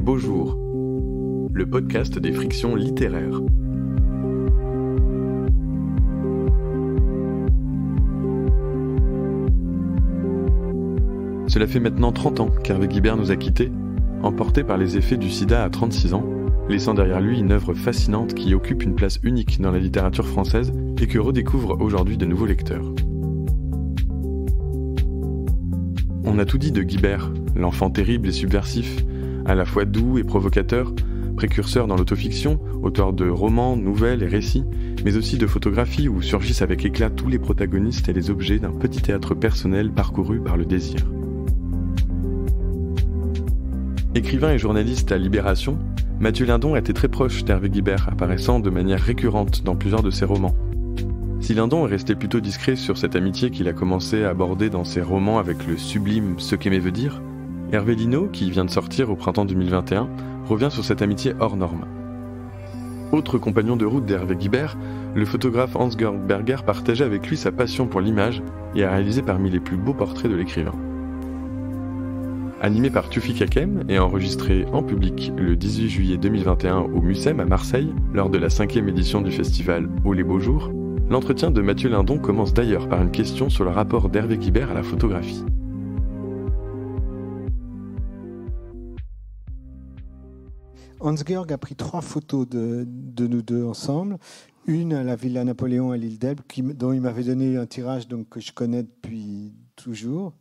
Les Beaux Jours, le podcast des frictions littéraires. Cela fait maintenant 30 ans qu'Hervé Guibert nous a quittés, emporté par les effets du sida à 36 ans, laissant derrière lui une œuvre fascinante qui occupe une place unique dans la littérature française et que redécouvrent aujourd'hui de nouveaux lecteurs. On a tout dit de Guibert, l'enfant terrible et subversif, à la fois doux et provocateur, précurseur dans l'autofiction, auteur de romans, nouvelles et récits, mais aussi de photographies où surgissent avec éclat tous les protagonistes et les objets d'un petit théâtre personnel parcouru par le désir. Écrivain et journaliste à Libération, Mathieu Lindon était très proche d'Hervé Guibert, apparaissant de manière récurrente dans plusieurs de ses romans. Si Lindon est resté plutôt discret sur cette amitié qu'il a commencé à aborder dans ses romans avec le sublime Ce qu'aimer veut dire, Hervé Lino, qui vient de sortir au printemps 2021, revient sur cette amitié hors norme. Autre compagnon de route d'Hervé Guibert, le photographe Hans-Georg Berger partageait avec lui sa passion pour l'image et a réalisé parmi les plus beaux portraits de l'écrivain. Animé par Tufik Kakem et enregistré en public le 18 juillet 2021 au Mucem à Marseille, lors de la 5e édition du festival Aux les Beaux Jours, l'entretien de Mathieu Lindon commence d'ailleurs par une question sur le rapport d'Hervé Guibert à la photographie. Hans-Georg a pris 3 photos de nous deux ensemble. Une à la Villa Napoléon à l'île d'Elbe, dont il m'avait donné un tirage que je connais depuis toujours.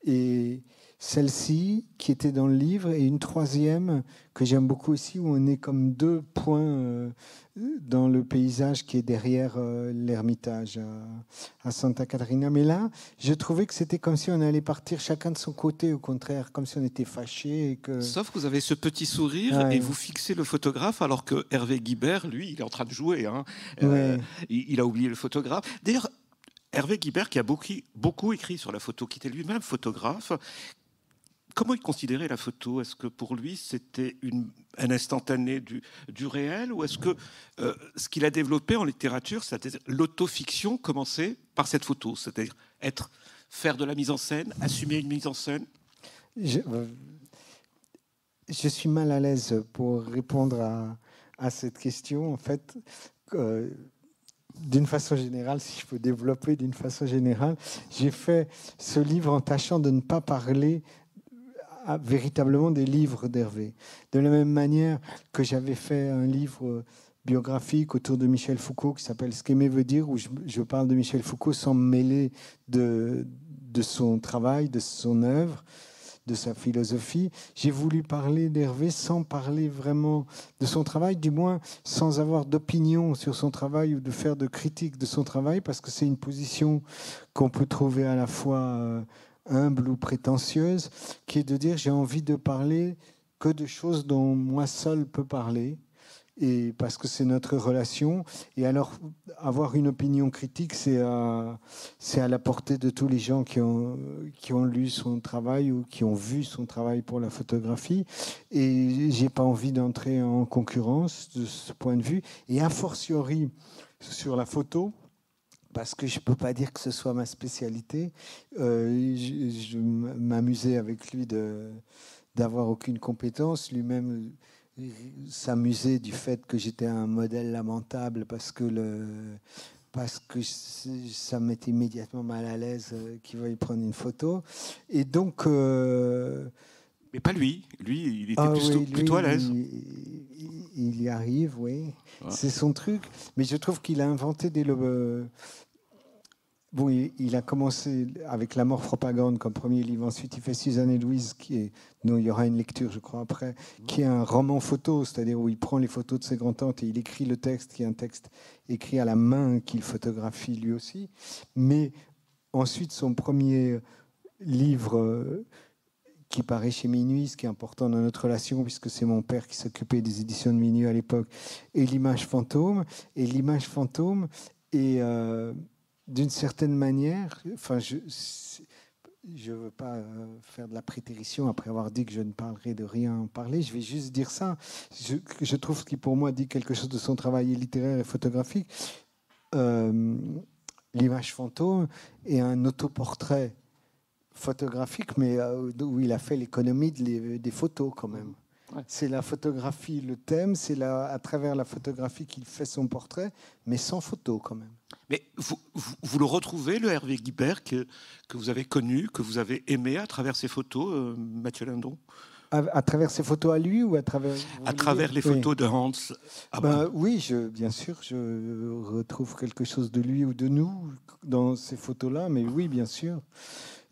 Et celle-ci, qui était dans le livre, et une 3e que j'aime beaucoup aussi, où on est comme 2 points dans le paysage qui est derrière l'Ermitage à Santa Catarina. Mais là, je trouvais que c'était comme si on allait partir chacun de son côté, au contraire, comme si on était fâchés. Et que... Sauf que vous avez ce petit sourire et vous fixez le photographe, alors que Hervé Guibert, lui, il est en train de jouer. Il a oublié le photographe. D'ailleurs, Hervé Guibert, qui a beaucoup écrit sur la photo, qui était lui-même photographe, comment il considérait la photo? Est-ce que pour lui, c'était un instantané du réel? Ou est-ce que ce qu'il a développé en littérature, c'est-à-dire l'autofiction, commençait par cette photo? C'est-à-dire faire de la mise en scène, assumer une mise en scène? Je suis mal à l'aise pour répondre à cette question. En fait, d'une façon générale, si je peux développer d'une façon générale, j'ai fait ce livre en tâchant de ne pas parler véritablement des livres d'Hervé. De la même manière que j'avais fait un livre biographique autour de Michel Foucault qui s'appelle Ce qu'aimer veut dire, où je parle de Michel Foucault sans me mêler de son travail, de son œuvre, de sa philosophie. J'ai voulu parler d'Hervé sans parler vraiment de son travail, du moins sans avoir d'opinion sur son travail ou de faire de critique de son travail, parce que c'est une position qu'on peut trouver à la fois humble ou prétentieuse, qui est de dire j'ai envie de parler que de choses dont moi seul peux parler, et parce que c'est notre relation. Et alors avoir une opinion critique, c'est à la portée de tous les gens qui ont lu son travail ou qui ont vu son travail pour la photographie, et j'ai pas envie d'entrer en concurrence de ce point de vue, et a fortiori sur la photo, parce que je ne peux pas dire que ce soit ma spécialité. Je m'amusais avec lui d'avoir aucune compétence. Lui-même s'amusait du fait que j'étais un modèle lamentable parce que ça me mettait immédiatement mal à l'aise qu'il veuille prendre une photo. Et donc... Mais pas lui. Lui, il était plutôt à l'aise. Il y arrive, oui. Ouais. C'est son truc. Mais je trouve qu'il a inventé Bon, il a commencé avec La mort propagande comme premier livre. Ensuite, il fait Suzanne et Louise, dont il y aura une lecture, je crois, après, qui est un roman photo, c'est-à-dire où il prend les photos de ses grands-tantes et il écrit le texte, qui est un texte écrit à la main qu'il photographie lui aussi. Mais ensuite, son premier livre qui paraît chez Minuit, ce qui est important dans notre relation, puisque c'est mon père qui s'occupait des éditions de Minuit à l'époque, et L'image fantôme. Et L'image fantôme est... d'une certaine manière, enfin, je ne veux pas faire de la prétérition après avoir dit que je ne parlerai de rien en parler, je vais juste dire ça. Je trouve ce qui, pour moi, dit quelque chose de son travail littéraire et photographique. L'image fantôme est un autoportrait photographique, mais où il a fait l'économie des photos, quand même. Ouais. C'est la photographie, le thème, c'est à travers la photographie qu'il fait son portrait, mais sans photo quand même. Mais vous le retrouvez, le Hervé Guibert que vous avez connu, que vous avez aimé à travers ses photos, Mathieu Lindon? À travers ses photos à lui ou à travers... À travers les photos de Hans. Oui, bien sûr, je retrouve quelque chose de lui ou de nous dans ces photos-là, mais oui, bien sûr.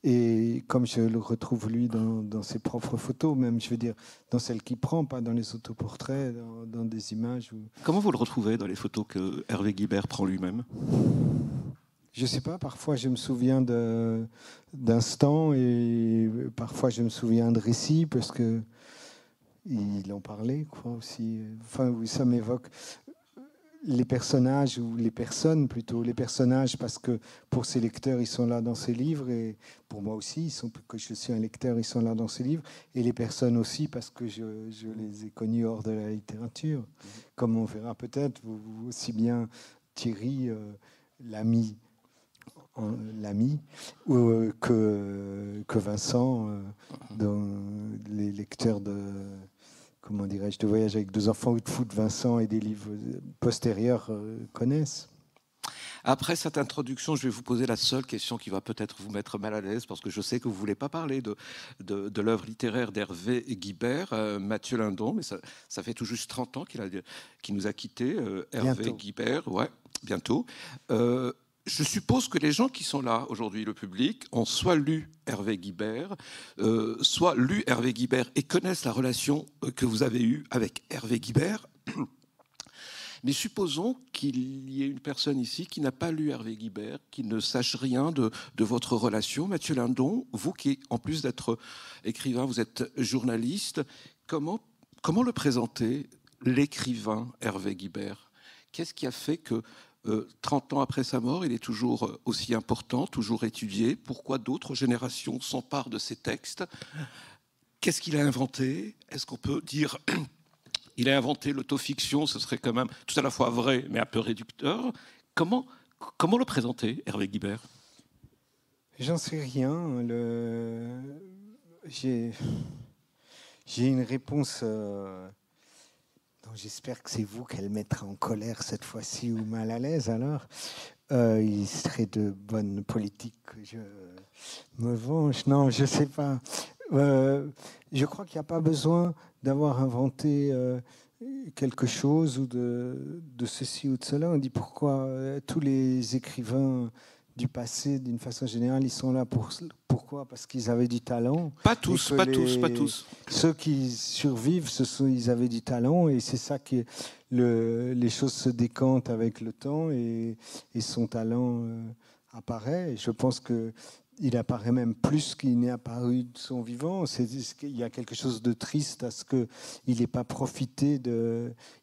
Et comme je le retrouve lui dans ses propres photos, même, je veux dire, dans celles qu'il prend, pas dans les autoportraits, dans des images. Comment vous le retrouvez dans les photos que Hervé Guibert prend lui-même? Je ne sais pas, parfois je me souviens d'instants et parfois je me souviens de récits parce que il en parlait, quoi, aussi. Enfin, oui, ça m'évoque les personnages, ou les personnes plutôt, les personnages, parce que pour ses lecteurs, ils sont là dans ses livres, et pour moi aussi, que je suis un lecteur, ils sont là dans ses livres, et les personnes aussi, parce que je les ai connus hors de la littérature. Comme on verra peut-être, vous aussi bien Thierry, l'ami, que Vincent, dans les lecteurs de... Comment dirais-je, de Voyage avec deux enfants ou de Foot, Vincent et des livres postérieurs connaissent. Après cette introduction, je vais vous poser la seule question qui va peut-être vous mettre mal à l'aise, parce que je sais que vous ne voulez pas parler de l'œuvre littéraire d'Hervé Guibert, Mathieu Lindon, mais ça fait tout juste 30 ans qu'il nous a quittés, Hervé Guibert, ouais, bientôt. Je suppose que les gens qui sont là aujourd'hui, le public, ont soit lu Hervé Guibert, soit lu Hervé Guibert et connaissent la relation que vous avez eue avec Hervé Guibert. Mais supposons qu'il y ait une personne ici qui n'a pas lu Hervé Guibert, qui ne sache rien de votre relation. Mathieu Lindon, vous qui, en plus d'être écrivain, vous êtes journaliste, comment le présenter, l'écrivain Hervé Guibert? Qu'est-ce qui a fait que 30 ans après sa mort, il est toujours aussi important, toujours étudié? Pourquoi d'autres générations s'emparent de ses textes? Qu'est-ce qu'il a inventé? Est-ce qu'on peut dire il a inventé l'autofiction? Ce serait quand même tout à la fois vrai, mais un peu réducteur. Comment le présenter, Hervé Guibert? J'en sais rien. J'ai une réponse... J'espère que c'est vous qu'elle mettra en colère cette fois-ci ou mal à l'aise alors. Il serait de bonne politique que je me venge. Non, je ne sais pas. Je crois qu'il n'y a pas besoin d'avoir inventé quelque chose ou de ceci ou de cela. On dit pourquoi tous les écrivains du passé, d'une façon générale, ils sont là pourquoi? Parce qu'ils avaient du talent. Pas tous. Ceux qui survivent, ils avaient du talent, et c'est ça que les choses se décantent avec le temps, et son talent apparaît. Et je pense qu'il apparaît même plus qu'il n'est apparu de son vivant. Il y a quelque chose de triste à ce qu'il n'ait pas profité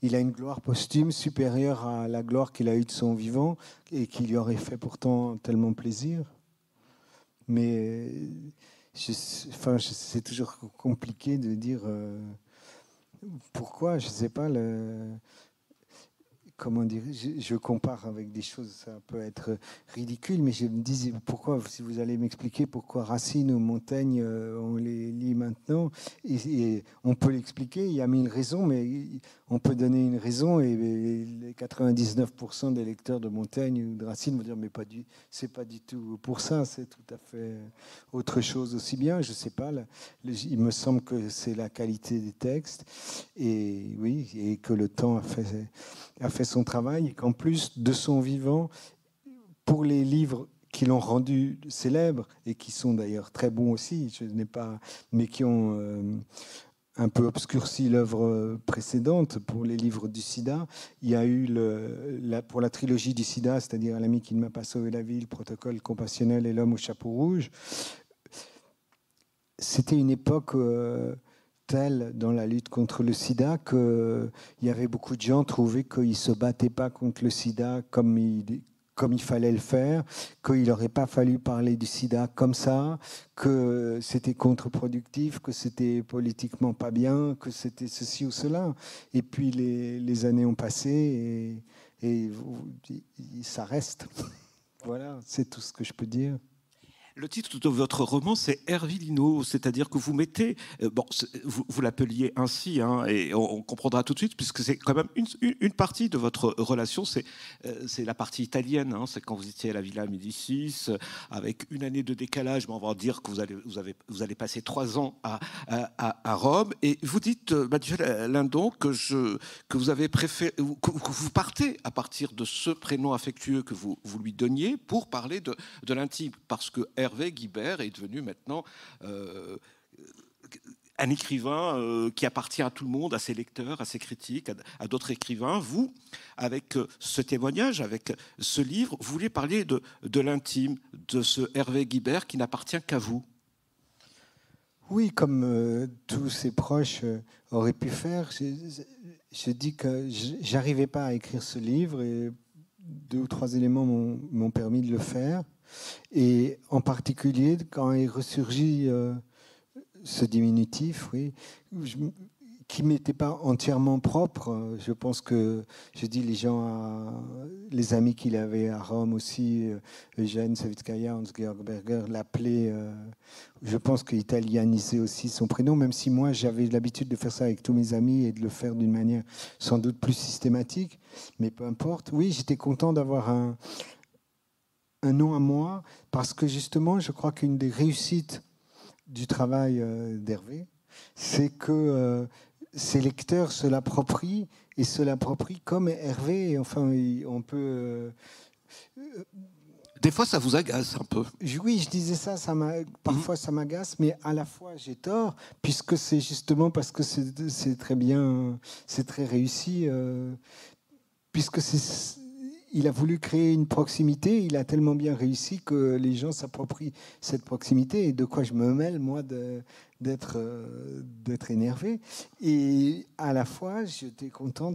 Il a une gloire posthume supérieure à la gloire qu'il a eue de son vivant, et qui lui aurait fait pourtant tellement plaisir. Mais c'est toujours compliqué de dire pourquoi. Je ne sais pas. Comment dire, je compare avec des choses, ça peut être ridicule, mais je me dis pourquoi, si vous allez m'expliquer pourquoi Racine ou Montaigne, on les lit maintenant, et on peut l'expliquer, il y a mille raisons, mais on peut donner une raison, et les 99% des lecteurs de Montaigne ou de Racine vont dire mais c'est pas du tout pour ça, c'est tout à fait autre chose aussi bien, je sais pas, il me semble que c'est la qualité des textes, et oui, et que le temps a fait son travail, et qu'en plus de son vivant, pour les livres qui l'ont rendu célèbre, et qui sont d'ailleurs très bons aussi, mais qui ont un peu obscurci l'œuvre précédente, pour les livres du sida, il y a eu pour la trilogie du sida, c'est-à-dire L'ami qui ne m'a pas sauvé la vie, Le protocole compassionnel et L'homme au chapeau rouge, c'était une époque... telle dans la lutte contre le sida qu'il y avait beaucoup de gens qui trouvaient qu'ils ne se battaient pas contre le sida comme il fallait le faire, qu'il n'aurait pas fallu parler du sida comme ça, que c'était contre-productif, que c'était politiquement pas bien, que c'était ceci ou cela. Et puis les années ont passé et ça reste. Voilà, c'est tout ce que je peux dire. Le titre de votre roman, c'est Hervilino, c'est-à-dire que vous mettez, vous l'appeliez ainsi, hein, et on comprendra tout de suite, puisque c'est quand même une partie de votre relation, c'est la partie italienne, hein, c'est quand vous étiez à la Villa Médicis, avec une année de décalage, mais on va dire que vous allez passer 3 ans à Rome, et vous dites, Mathieu Lindon, que vous avez préféré, que vous partez à partir de ce prénom affectueux que vous lui donniez pour parler de l'intime, parce que Hervé Guibert est devenu maintenant un écrivain qui appartient à tout le monde, à ses lecteurs, à ses critiques, à d'autres écrivains. Vous, avec ce témoignage, avec ce livre, vous voulez parler de l'intime, de ce Hervé Guibert qui n'appartient qu'à vous. Oui, comme tous ses proches auraient pu faire. Je dis que j'arrivais pas à écrire ce livre et 2 ou 3 éléments m'ont permis de le faire. Et en particulier, quand est ressurgi ce diminutif, oui, qui m'était pas entièrement propre. Je pense que, je dis, les amis qu'il avait à Rome aussi, Eugène Savitskaya, Hans-Georg Berger, l'appelaient, je pense qu'italianisait aussi son prénom, même si moi j'avais l'habitude de faire ça avec tous mes amis et de le faire d'une manière sans doute plus systématique, mais peu importe. Oui, j'étais content d'avoir un nom à moi, parce que justement, je crois qu'une des réussites du travail d'Hervé, c'est que ses lecteurs se l'approprient, et se l'approprient comme Hervé. Enfin, on peut... Des fois, ça vous agace un peu. Oui, je disais ça, parfois ça m'agace, mais à la fois j'ai tort, puisque c'est justement parce que c'est très bien, c'est très réussi, puisque il a voulu créer une proximité, il a tellement bien réussi que les gens s'approprient cette proximité, et de quoi je me mêle, moi, d'être énervé. Et à la fois, j'étais content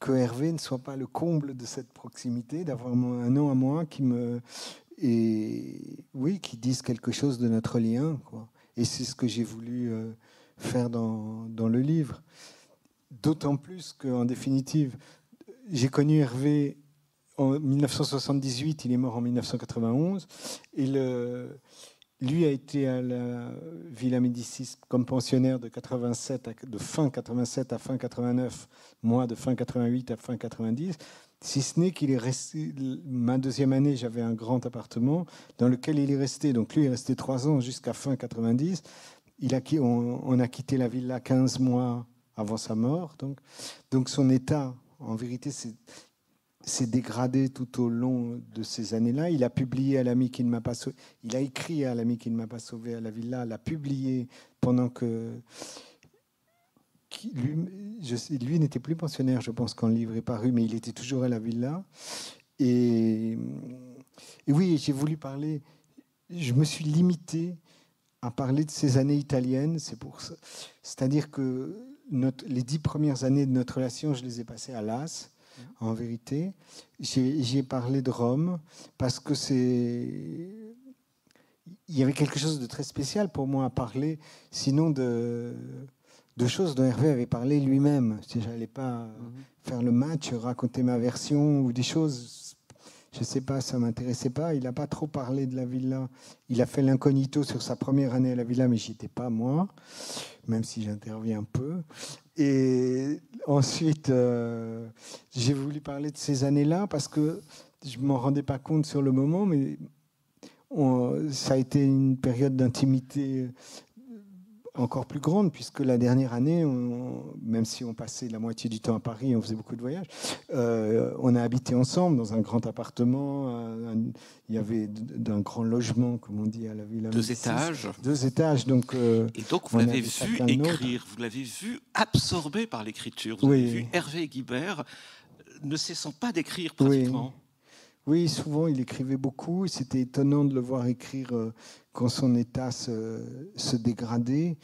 que Hervé ne soit pas le comble de cette proximité, d'avoir un nom à moi qui dise quelque chose de notre lien, quoi. Et c'est ce que j'ai voulu faire dans le livre. D'autant plus qu'en définitive, j'ai connu Hervé en 1978, il est mort en 1991, et lui a été à la Villa Médicis comme pensionnaire de fin 87 à fin 89, moi de fin 88 à fin 90, si ce n'est qu'il est resté, ma 2e année, j'avais un grand appartement dans lequel il est resté, donc lui est resté 3 ans jusqu'à fin 90, on a quitté la villa 15 mois avant sa mort, donc son état, en vérité, s'est dégradé tout au long de ces années-là. Il a publié à l'ami qui ne m'a pas sauvé. Il a écrit à l'ami qui ne m'a pas sauvé à la villa, l'a publié pendant que lui n'était plus pensionnaire, je pense, quand le livre est paru, mais il était toujours à la villa. Et oui, j'ai voulu parler. Je me suis limité à parler de ces années italiennes. C'est-à-dire que les 10 premières années de notre relation, je les ai passées à Las, en vérité. J'ai parlé de Rome parce que il y avait quelque chose de très spécial pour moi à parler, sinon de choses dont Hervé avait parlé lui-même. Je n'allais pas faire le match, raconter ma version ou des choses, je ne sais pas, ça ne m'intéressait pas. Il n'a pas trop parlé de la villa. Il a fait l'incognito sur sa première année à la villa, mais j'y étais pas, moi, même si j'interviens un peu. Et ensuite, j'ai voulu parler de ces années-là parce que je ne m'en rendais pas compte sur le moment, mais ça a été une période d'intimité encore plus grande, puisque la dernière année, même si on passait la moitié du temps à Paris, on faisait beaucoup de voyages, on a habité ensemble dans un grand appartement. Il y avait un grand logement, comme on dit, à la Villa Médicis. 2 étages. 2 étages. Donc, et donc, vous l'avez vu écrire, vous l'avez vu absorbé par l'écriture. Vous avez vu Hervé Guibert ne cessant pas d'écrire pratiquement. Oui, souvent, il écrivait beaucoup. C'était étonnant de le voir écrire quand son état se dégradait.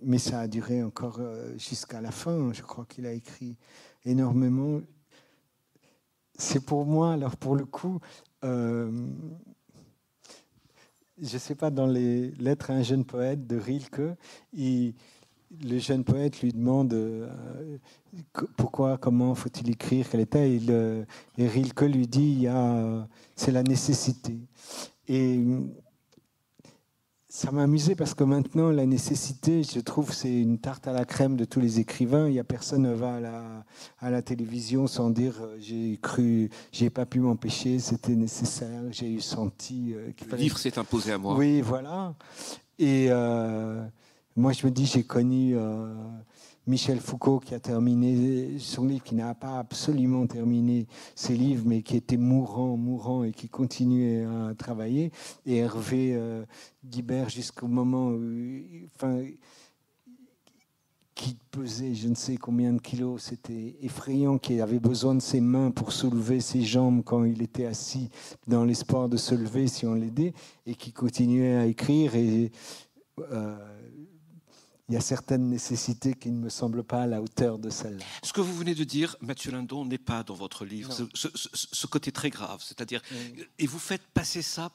Mais ça a duré encore jusqu'à la fin. Je crois qu'il a écrit énormément. C'est pour moi, alors pour le coup, je ne sais pas, dans les Lettres à un jeune poète de Rilke, le jeune poète lui demande pourquoi, comment faut-il écrire, quel état, et Rilke lui dit c'est la nécessité. Et ça m'a amusé parce que maintenant, la nécessité, je trouve, c'est une tarte à la crème de tous les écrivains. Il y a personne ne va à la télévision sans dire j'ai pas pu m'empêcher, c'était nécessaire, j'ai eu senti qu'il fallait. Le livre s'est imposé à moi. Oui, voilà. Et moi, je me dis, j'ai connu Michel Foucault qui a terminé son livre, qui n'a pas absolument terminé ses livres, mais qui était mourant et qui continuait à travailler. Et Hervé Guibert, jusqu'au moment où, qui pesait je ne sais combien de kilos, c'était effrayant, qu'il avait besoin de ses mains pour soulever ses jambes quand il était assis, dans l'espoir de se lever si on l'aidait, et qui continuait à écrire. Et il y a certaines nécessités qui ne me semblent pas à la hauteur de celle-là. Ce que vous venez de dire, Mathieu Lindon, n'est pas dans votre livre. Ce côté très grave, c'est-à-dire, et vous faites passer ça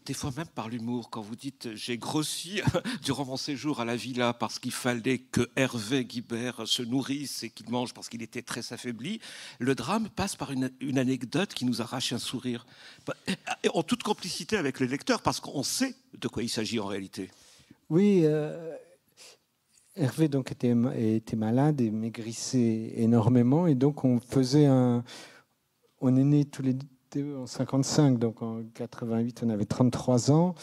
des fois même par l'humour, quand vous dites « j'ai grossi durant mon séjour à la villa parce qu'il fallait que Hervé Guibert se nourrisse et qu'il mange parce qu'il était très affaibli », le drame passe par une anecdote qui nous arrache un sourire. En toute complicité avec le lecteur, parce qu'on sait de quoi il s'agit en réalité. Oui, Hervé donc était malade et maigrissait énormément, et donc on est nés tous les deux en 55, donc en 88 on avait 33 ans,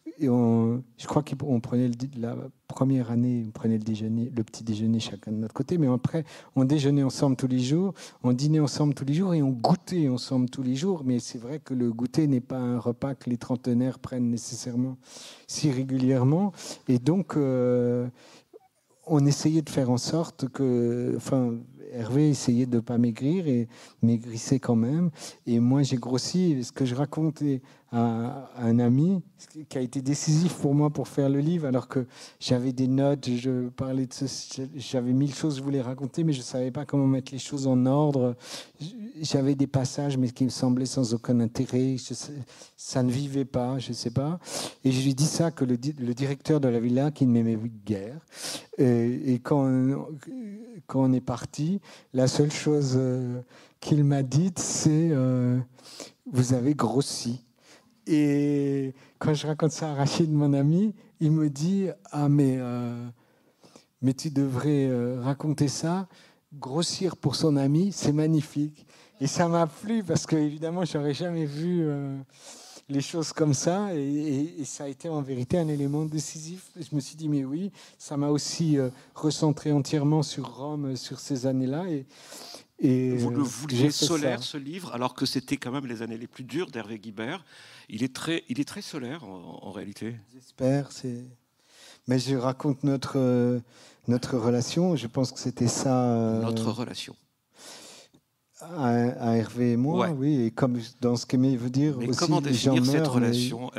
et je crois qu'on prenait la première année, on prenait le petit déjeuner chacun de notre côté, mais après on déjeunait ensemble tous les jours, on dînait ensemble tous les jours et on goûtait ensemble tous les jours. Mais c'est vrai que le goûter n'est pas un repas que les trentenaires prennent nécessairement si régulièrement, et donc on essayait de faire en sorte que, Hervé essayait de ne pas maigrir et maigrissait quand même. Et moi, j'ai grossi. Ce que je racontais à un ami, qui a été décisif pour moi pour faire le livre, alors que j'avais des notes, j'avais 1000 choses que je voulais raconter, mais je ne savais pas comment mettre les choses en ordre. J'avais des passages, mais qui me semblaient sans aucun intérêt. Ça ne vivait pas, je ne sais pas. Et je lui dis ça, que le directeur de la villa, qui ne m'aimait guère, et quand on est parti, la seule chose qu'il m'a dite, c'est vous avez grossi. Et quand je raconte ça à Rachid, mon ami, il me dit mais tu devrais raconter ça. Grossir pour son ami, c'est magnifique. Et ça m'a plu parce que évidemment, j'aurais jamais vu les choses comme ça, et ça a été en vérité un élément décisif. Je me suis dit mais oui, ça m'a aussi recentré entièrement sur Rome, sur ces années-là. Et vous le vouliez solaire, ce livre, alors que c'était quand même les années les plus dures d'Hervé Guibert. Il est très solaire en réalité. J'espère. Mais je raconte notre relation. Je pense que c'était ça. Notre relation. À Hervé et moi, ouais. Oui. Et comme dans ce qu'Aimé veut dire mais aussi, comment définir cette relation,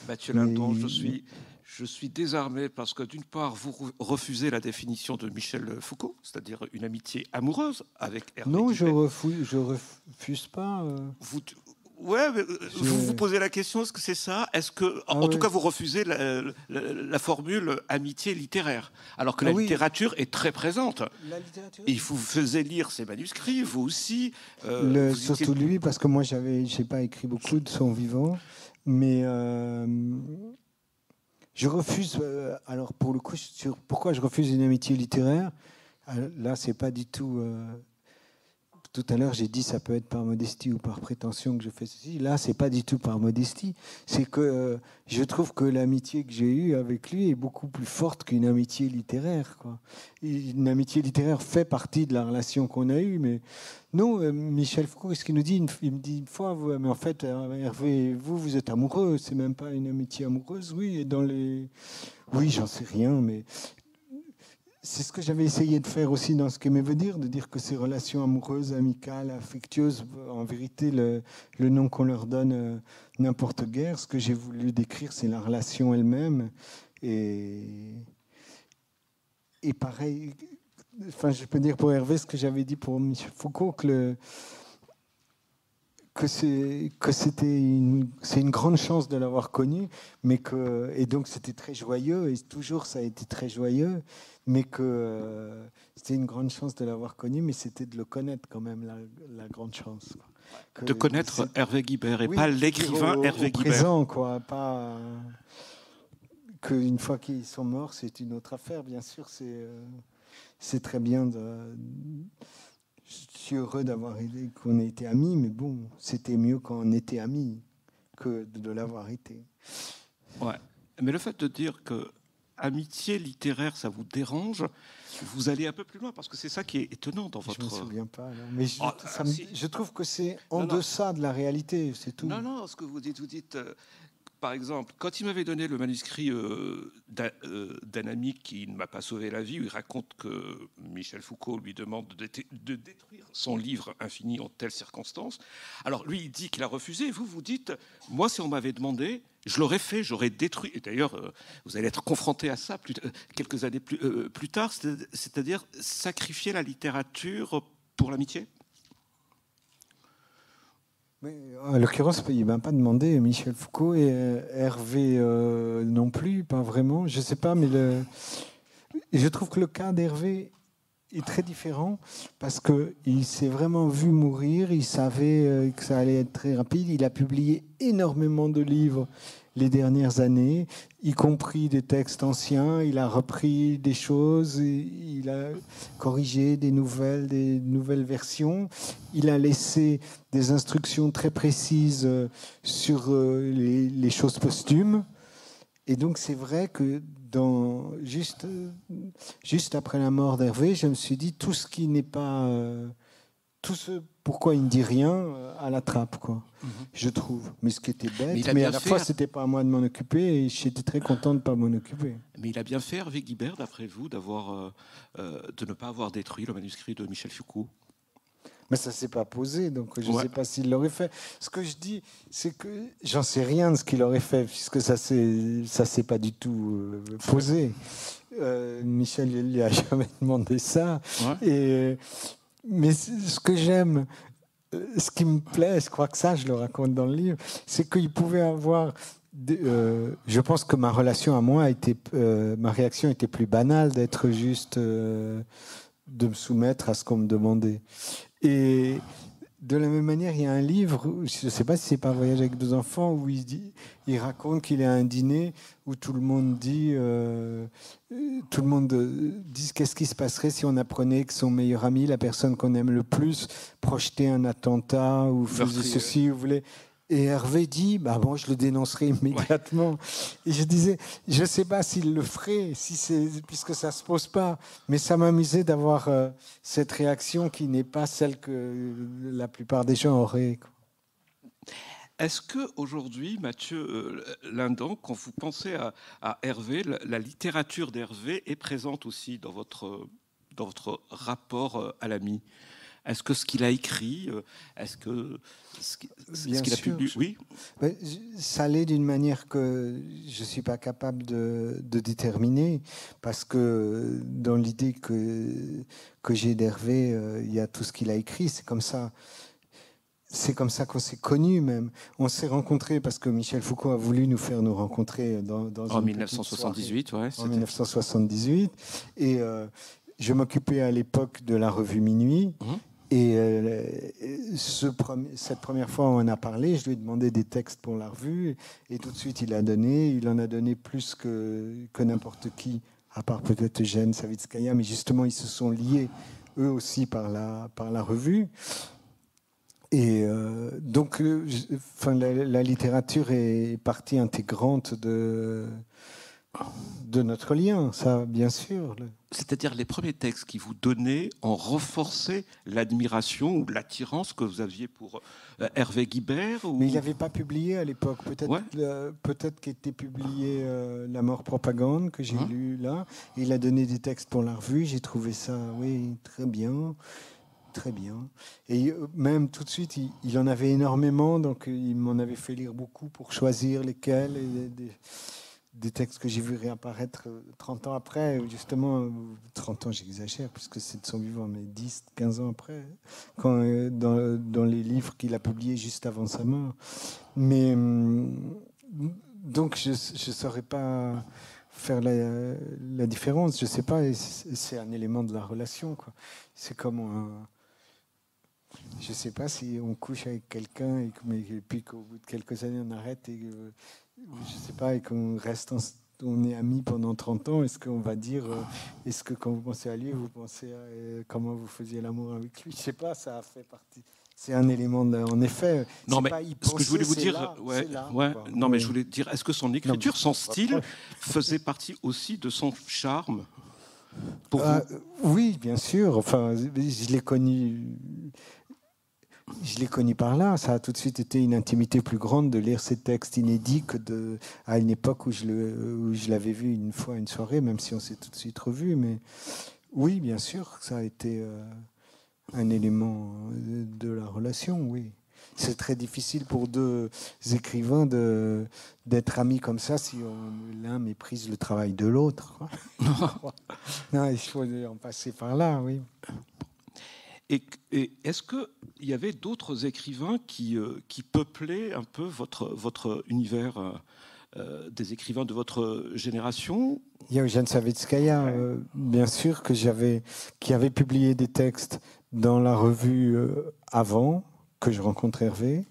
Mathieu Lindon? Mais... Je suis désarmé parce que d'une part, vous refusez la définition de Michel Foucault, c'est-à-dire une amitié amoureuse avec Hervé Non, Guibert. je refuse pas. Vous vous posez la question, est-ce que c'est ça? Est-ce que, en tout cas, vous refusez la formule amitié littéraire, alors que la littérature est très présente. La littérature. Et vous faisiez lire ses manuscrits, vous aussi. Surtout lui, parce que moi, j'ai pas écrit beaucoup de son vivant, mais je refuse. Alors pour le coup, pourquoi je refuse une amitié littéraire? Là, c'est pas du tout. Tout à l'heure, j'ai dit ça peut être par modestie ou par prétention que je fais ceci. Là, c'est pas du tout par modestie. C'est que je trouve que l'amitié que j'ai eue avec lui est beaucoup plus forte qu'une amitié littéraire, quoi. Une amitié littéraire fait partie de la relation qu'on a eue, mais non. Michel Foucault, ce qu'il nous dit, il me dit une fois, mais en fait, Hervé, vous êtes amoureux. C'est même pas une amitié amoureuse, oui. Et oui, j'en sais rien, mais c'est ce que j'avais essayé de faire aussi dans ce qu'Aimé veut dire, de dire que ces relations amoureuses, amicales, affectueuses, en vérité, le nom qu'on leur donne n'importe guère. Ce que j'ai voulu décrire, c'est la relation elle-même. Et pareil, je peux dire pour Hervé ce que j'avais dit pour Michel Foucault, c'est une grande chance de l'avoir connu, et donc c'était très joyeux, et toujours ça a été très joyeux, mais que c'était une grande chance de l'avoir connu, mais c'était de le connaître quand même, la grande chance. Quoi. De connaître Hervé Guibert, et pas l'écrivain Hervé Guibert. Présent, quoi, pas qu'une fois qu'ils sont morts, c'est une autre affaire, bien sûr, c'est très bien Je suis heureux qu'on ait été amis, mais bon, c'était mieux quand on était amis que de l'avoir été. Ouais. Mais le fait de dire que amitié littéraire, ça vous dérange, vous allez un peu plus loin, parce que c'est ça qui est étonnant dans votre... Je ne me souviens pas, non. Mais je trouve que c'est en deçà de la réalité, c'est tout. Non, ce que vous dites... Par exemple, quand il m'avait donné le manuscrit d'un ami qui ne m'a pas sauvé la vie, où il raconte que Michel Foucault lui demande de détruire son livre Infini en telles circonstances. Alors lui, il dit qu'il a refusé. Et vous dites, moi, si on m'avait demandé, je l'aurais fait, j'aurais détruit. Et d'ailleurs, vous allez être confronté à ça quelques années plus tard, c'est-à-dire sacrifier la littérature pour l'amitié. Mais en l'occurrence, il ne m'a pas demandé, Michel Foucault, et Hervé non plus, pas vraiment. Je ne sais pas, mais je trouve que le cas d'Hervé est très différent parce qu'il s'est vraiment vu mourir, il savait que ça allait être très rapide, il a publié énormément de livres les dernières années, y compris des textes anciens, il a repris des choses, il a corrigé des nouvelles versions, il a laissé des instructions très précises sur les choses posthumes. Et donc c'est vrai que juste après la mort d'Hervé, je me suis dit tout ce qui n'est pas... tout ce pourquoi il ne dit rien à la trappe, quoi. Je trouve. Mais ce qui était bête, mais à la fois, c'était pas à moi de m'en occuper et j'étais très content de ne pas m'en occuper. Mais il a bien fait, Hervé Guibert, d'après vous, de ne pas avoir détruit le manuscrit de Michel Foucault. Mais ça ne s'est pas posé, donc je ne sais pas s'il l'aurait fait. Ce que je dis, c'est que j'en sais rien de ce qu'il aurait fait, puisque ça s'est pas du tout posé. Michel, il lui a jamais demandé ça. Ouais. Mais ce que j'aime, ce qui me plaît, je crois que ça, je le raconte dans le livre, c'est qu'il pouvait avoir... je pense que ma relation à moi ma réaction était plus banale d'être juste... de me soumettre à ce qu'on me demandait. Et de la même manière, il y a un livre, je ne sais pas si c'est pas Voyage avec 2 enfants, où il raconte qu'il est à un dîner où tout le monde dit qu'est-ce qui se passerait si on apprenait que son meilleur ami, la personne qu'on aime le plus, projetait un attentat ou faisait ceci ou voulait. Et Hervé dit, bon, je le dénoncerai immédiatement. Ouais. Et je disais, je ne sais pas s'il le ferait, puisque ça ne se pose pas. Mais ça m'amusait d'avoir cette réaction qui n'est pas celle que la plupart des gens auraient. Est-ce qu'aujourd'hui, Mathieu Lindan, quand vous pensez à Hervé, la littérature d'Hervé est présente aussi dans votre rapport à l'ami ? Est-ce que ce qu'il a écrit, est-ce que ce qu'il a publié, oui, ça l'est d'une manière que je ne suis pas capable de déterminer, parce que dans l'idée que j'ai d'Hervé, il y a tout ce qu'il a écrit, c'est comme ça. C'est comme ça qu'on s'est connus même. On s'est rencontrés parce que Michel Foucault a voulu nous faire nous rencontrer en 1978. Ouais, en 1978. Et je m'occupais à l'époque de la revue Minuit. Et cette première fois où on a parlé, je lui ai demandé des textes pour la revue. Et tout de suite, il en a donné plus que n'importe qui, à part peut-être Eugène Savitskaya. Mais justement, ils se sont liés, eux aussi, par la revue. Et donc, la littérature est partie intégrante de notre lien, ça, bien sûr. C'est-à-dire les premiers textes qui vous donnaient ont renforcé l'admiration ou l'attirance que vous aviez pour Hervé Guibert Mais il n'avait pas publié à l'époque. Peut-être qu'était publié La mort propagande, que j'ai lu là. Il a donné des textes pour la revue. J'ai trouvé ça, oui, très bien. Très bien. Et même tout de suite, il en avait énormément, donc il m'en avait fait lire beaucoup pour choisir lesquels. des textes que j'ai vus réapparaître 30 ans après, justement, 30 ans j'exagère, puisque c'est de son vivant, mais 10, 15 ans après, quand, dans les livres qu'il a publiés juste avant sa mort. Mais donc je ne saurais pas faire la différence, je ne sais pas, c'est un élément de la relation, quoi. C'est comme je ne sais pas si on couche avec quelqu'un et puis qu'au bout de quelques années on arrête et je sais pas, et qu'on reste on est amis pendant 30 ans, est-ce qu'on va dire est-ce que quand vous pensez à lui, vous pensez à comment vous faisiez l'amour avec lui? Je sais pas, ça a fait partie. C'est un élément, en effet. Non, mais pas y ce que je voulais vous dire, mais je voulais dire, est-ce que son écriture, son style, faisait partie aussi de son charme pour vous? Oui, bien sûr. Enfin, je l'ai connu. Je l'ai connu par là. Ça a tout de suite été une intimité plus grande de lire ces textes inédits que à une époque où je l'avais vu une fois à une soirée, même si on s'est tout de suite revus. Mais oui, bien sûr, ça a été un élément de la relation, oui. C'est très difficile pour deux écrivains d'être amis comme ça si l'un méprise le travail de l'autre. Non, il faut en passer par là, oui. Et est-ce qu'il y avait d'autres écrivains qui peuplaient un peu votre univers, des écrivains de votre génération? Il y a Eugène Savitskaya, bien sûr, qui avait publié des textes dans la revue avant que je rencontre Hervé,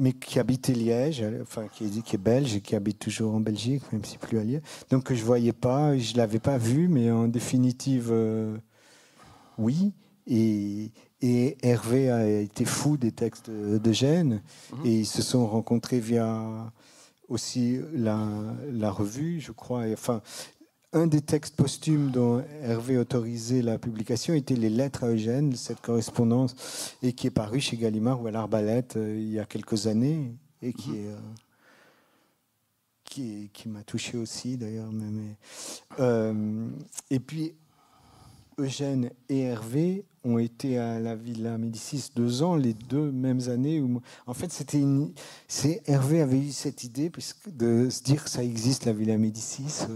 mais qui habitait Liège, enfin qui est belge et qui habite toujours en Belgique, même si plus à Liège. Donc que je voyais pas, je l'avais pas vu, mais en définitive, oui. Et Hervé a été fou des textes d'Eugène, et ils se sont rencontrés via aussi la revue, je crois. Et, enfin, un des textes posthumes dont Hervé autorisait la publication était les lettres à Eugène, cette correspondance, et qui est paru chez Gallimard ou à l'Arbalète il y a quelques années, et qui m'a touché aussi d'ailleurs. Et puis Eugène et Hervé ont été à la Villa Médicis 2 ans, les 2 mêmes années. En fait, Hervé avait eu cette idée de se dire que ça existe, la Villa Médicis.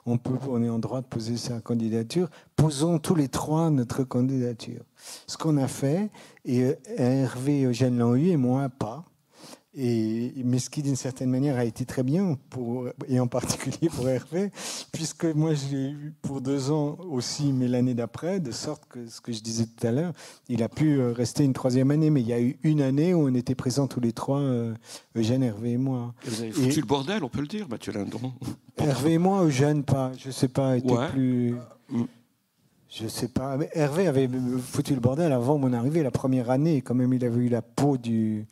On est en droit de poser sa candidature. Posons tous les 3 notre candidature. Ce qu'on a fait, et Hervé et Eugène l'ont eu, et moi pas. Mais ce qui, d'une certaine manière, a été très bien, et en particulier pour Hervé, puisque moi, je l'ai eu pour 2 ans aussi, mais l'année d'après, de sorte que, ce que je disais tout à l'heure, il a pu rester une 3e année, mais il y a eu une année où on était présents tous les 3, Eugène, Hervé et moi. Et vous avez foutu le bordel, on peut le dire, Mathieu Lindon. Hervé et moi, Eugène, pas, je sais pas, était plus... Je sais pas, mais Hervé avait foutu le bordel avant mon arrivée, la première année, quand même, il avait eu la peau du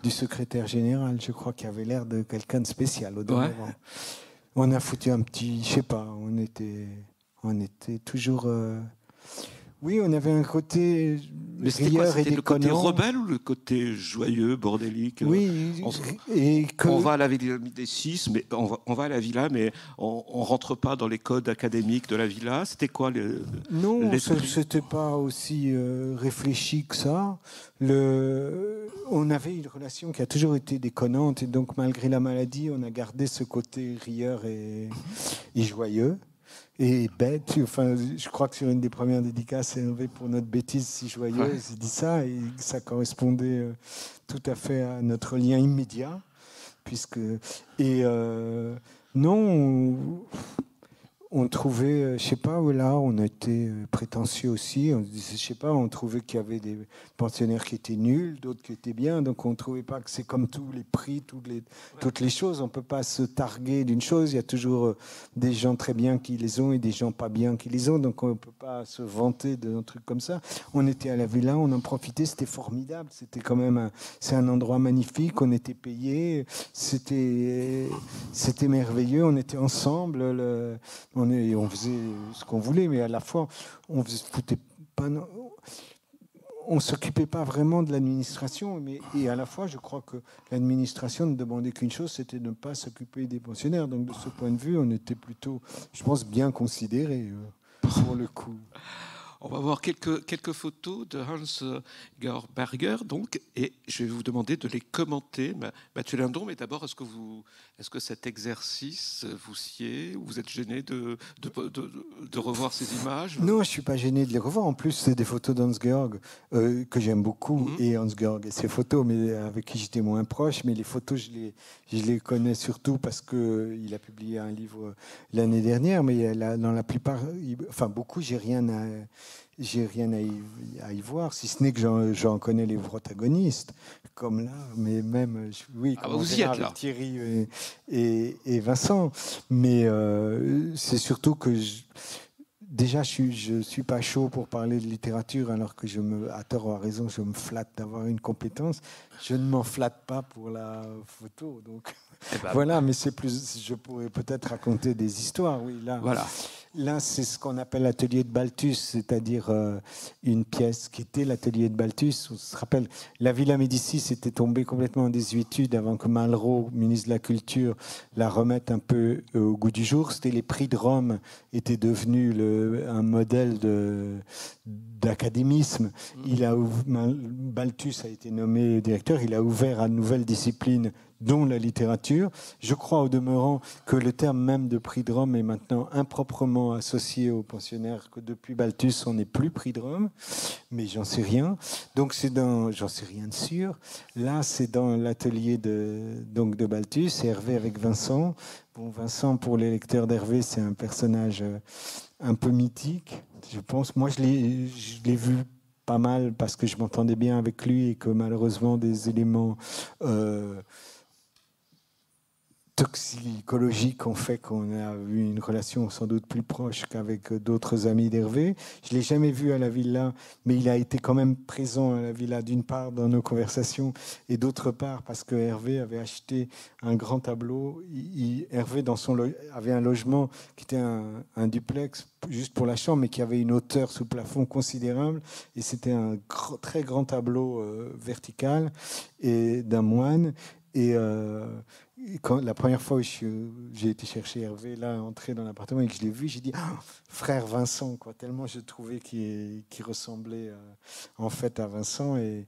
secrétaire général, je crois, qui avait l'air de quelqu'un de spécial au demeurant. Ouais. On a foutu un petit, je sais pas, on était toujours... Oui, on avait un côté rieur et déconnant. C'était le côté rebelle ou le côté joyeux, bordélique? Oui. On va à la Villa Médicis, mais on va à la Villa, mais on rentre pas dans les codes académiques de la Villa. C'était quoi Non, c'était pas aussi réfléchi que ça. On avait une relation qui a toujours été déconnante, et donc malgré la maladie, on a gardé ce côté rieur et joyeux. Et bête, enfin, je crois que sur une des premières dédicaces, Hervé, pour notre bêtise si joyeuse, il dit ça, et ça correspondait tout à fait à notre lien immédiat, non, on trouvait, je sais pas, là, on a été prétentieux aussi. On disait, je sais pas, on trouvait qu'il y avait des pensionnaires qui étaient nuls, d'autres qui étaient bien. Donc on trouvait pas que c'est comme tous les prix, toutes les choses. On peut pas se targuer d'une chose. Il y a toujours des gens très bien qui les ont et des gens pas bien qui les ont. Donc on peut pas se vanter d'un truc comme ça. On était à la Villa, on en profitait, c'était formidable. C'était quand même, c'est un endroit magnifique. On était payés, c'était merveilleux. On était ensemble. On faisait ce qu'on voulait, mais à la fois, on s'occupait pas vraiment de l'administration. Et à la fois, je crois que l'administration ne demandait qu'une chose, c'était de ne pas s'occuper des pensionnaires. Donc de ce point de vue, on était plutôt, je pense, bien considérés pour le coup. On va voir quelques photos de Hans-Georg Berger, donc, et je vais vous demander de les commenter. Mathieu Lindon, mais d'abord, est-ce que cet exercice vous sied, ou vous êtes gêné de revoir ces images? Non, je ne suis pas gêné de les revoir. En plus, c'est des photos d'Hans-Georg que j'aime beaucoup, et Hans-Georg et ses photos, mais avec qui j'étais moins proche. Mais les photos, je les connais surtout parce qu'il a publié un livre l'année dernière, mais dans la plupart, enfin beaucoup, j'ai rien à y voir, si ce n'est que j'en connais les protagonistes, comme là, mais même, oui, vous y êtes là. Thierry et Vincent. Mais c'est surtout que déjà, je suis pas chaud pour parler de littérature, alors que à tort ou à raison, je me flatte d'avoir une compétence. Je ne m'en flatte pas pour la photo, donc voilà. Mais c'est plus, je pourrais peut-être raconter des histoires. Oui, là. Voilà. Là, c'est ce qu'on appelle l'atelier de Balthus, c'est-à-dire une pièce qui était l'atelier de Balthus. On se rappelle, la Villa Médicis était tombée complètement en désuétude avant que Malraux, ministre de la Culture, la remette un peu au goût du jour. C'était les prix de Rome étaient devenus un modèle d'académisme. Balthus a été nommé directeur. Il a ouvert à de nouvelles disciplines, dont la littérature. Je crois au demeurant que le terme même de prix de Rome est maintenant improprement associé aux pensionnaires, que depuis Balthus, on n'est plus prix de Rome, mais j'en sais rien. Donc j'en sais rien de sûr. Là, c'est dans l'atelier de Balthus, et Hervé avec Vincent. Bon, Vincent, pour les lecteurs d'Hervé, c'est un personnage un peu mythique, je pense. Moi, je l'ai vu pas mal parce que je m'entendais bien avec lui, et que malheureusement, des éléments toxicologiques ont fait qu'on a eu une relation sans doute plus proche qu'avec d'autres amis d'Hervé. Je ne l'ai jamais vu à la villa, mais il a été quand même présent à la villa, d'une part dans nos conversations, et d'autre part parce que Hervé avait acheté un grand tableau. Hervé avait un logement qui était un duplex juste pour la chambre, mais qui avait une hauteur sous plafond considérable, et c'était un très grand tableau vertical et d'un moine. Et la première fois où j'ai été chercher Hervé, là, entré dans l'appartement, et que je l'ai vu, j'ai dit frère Vincent, quoi, tellement je trouvais qu'il ressemblait en fait à Vincent, et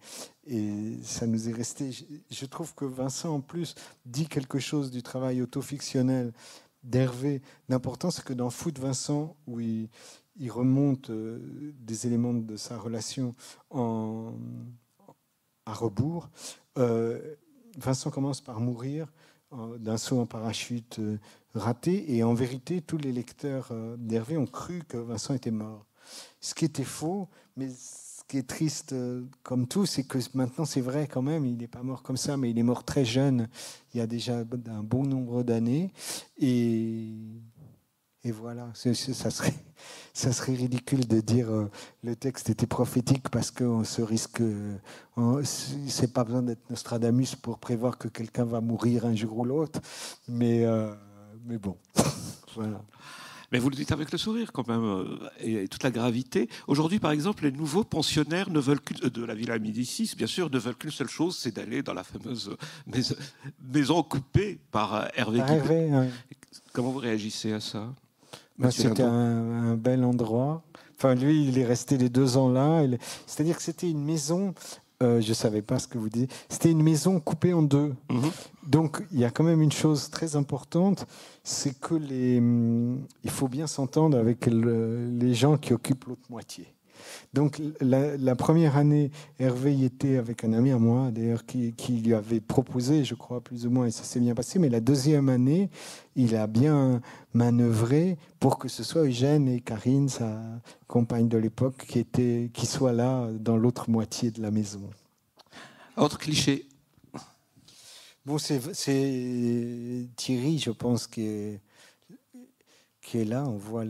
ça nous est resté. Je trouve que Vincent, en plus, dit quelque chose du travail autofictionnel d'Hervé d'important. C'est que dans Fou de Vincent, où il remonte des éléments de sa relation à rebours, Vincent commence par mourir d'un saut en parachute raté, et en vérité, tous les lecteurs d'Hervé ont cru que Vincent était mort. Ce qui était faux, mais ce qui est triste comme tout, c'est que maintenant, c'est vrai quand même, il n'est pas mort comme ça, mais il est mort très jeune, il y a déjà un bon nombre d'années, et voilà, ça serait ridicule de dire le texte était prophétique, parce qu'on se risque. C'est pas besoin d'être Nostradamus pour prévoir que quelqu'un va mourir un jour ou l'autre, mais bon, voilà. Mais vous le dites avec le sourire quand même, et toute la gravité. Aujourd'hui, par exemple, les nouveaux pensionnaires de la Villa Médicis, bien sûr, ne veulent qu'une seule chose, c'est d'aller dans la fameuse maison coupée par Hervé Guibert. Ouais. Comment vous réagissez à ça? C'était un bel endroit. Enfin, lui, il est resté les 2 ans là. C'est-à-dire que c'était une maison. Je ne savais pas ce que vous disiez. C'était une maison coupée en 2. Donc, il y a quand même une chose très importante, c'est que il faut bien s'entendre avec les gens qui occupent l'autre moitié. Donc, la première année, Hervé y était avec un ami à moi, d'ailleurs, qui lui avait proposé, je crois, plus ou moins, et ça s'est bien passé. Mais la deuxième année, il a bien manœuvré pour que ce soit Eugène et Karine, sa compagne de l'époque, qui soient là dans l'autre moitié de la maison. Autre cliché. Bon, c'est Thierry, je pense, qui est là. On voit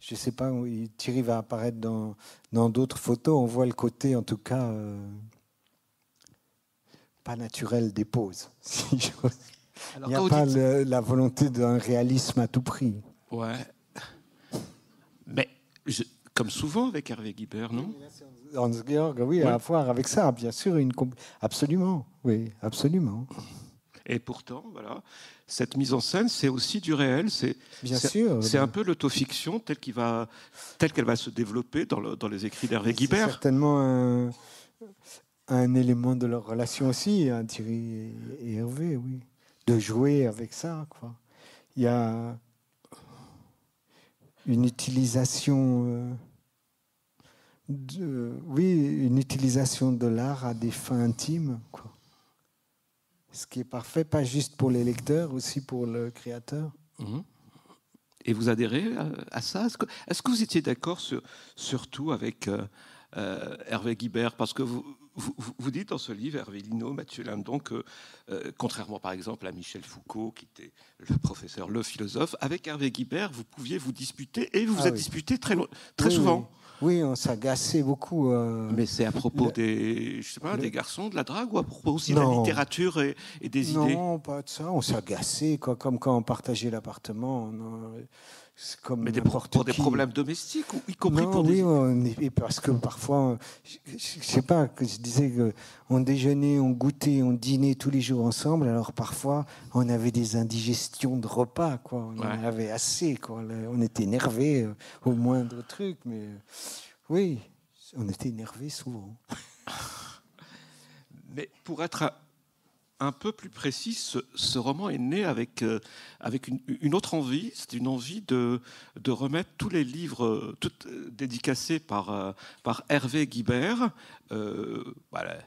je ne sais pas, Thierry va apparaître dans d'autres photos. On voit le côté, en tout cas, pas naturel des poses. Si il n'y a pas la volonté d'un réalisme à tout prix. Ouais. Mais, comme souvent avec Hervé Guibert, non? Hans-Georg, oui, à voir avec ça, bien sûr. Absolument, oui, absolument. Et pourtant, voilà, cette mise en scène, c'est aussi du réel. C'est un peu l'autofiction telle qu'elle va se développer dans les écrits d'Hervé Guibert. C'est certainement un élément de leur relation aussi, hein, Thierry et Hervé, oui. De jouer avec ça, quoi. Il y a une utilisation... une utilisation de l'art à des fins intimes, quoi. Ce qui est parfait, pas juste pour les lecteurs, aussi pour le créateur. Et vous adhérez à ça? Est-ce que vous étiez d'accord surtout avec Hervé Guibert? Parce que vous dites dans ce livre, Hervé Lino, Mathieu Lindon, que contrairement par exemple à Michel Foucault, qui était le professeur, le philosophe, avec Hervé Guibert, vous pouviez vous disputer, et vous vous êtes disputé très souvent. Oui, on s'agaçait beaucoup. Mais c'est à propos des garçons, de la drague, ou à propos aussi de la littérature et des idées? Non, pas de ça. On s'agaçait, quoi, comme quand on partageait l'appartement. C'est comme mais pour des problèmes domestiques, ou y compris pour des... Oui, parce que parfois, je sais pas, que je disais qu'on déjeunait, on goûtait, on dînait tous les jours ensemble, alors parfois, on avait des indigestions de repas, quoi. On en avait assez, quoi. On était énervés au moindre truc, mais oui, on était énervés souvent. Mais pour être un peu plus précis, ce roman est né avec une autre envie. C'est une envie de remettre tous les livres dédicacés par Hervé Guibert. Voilà,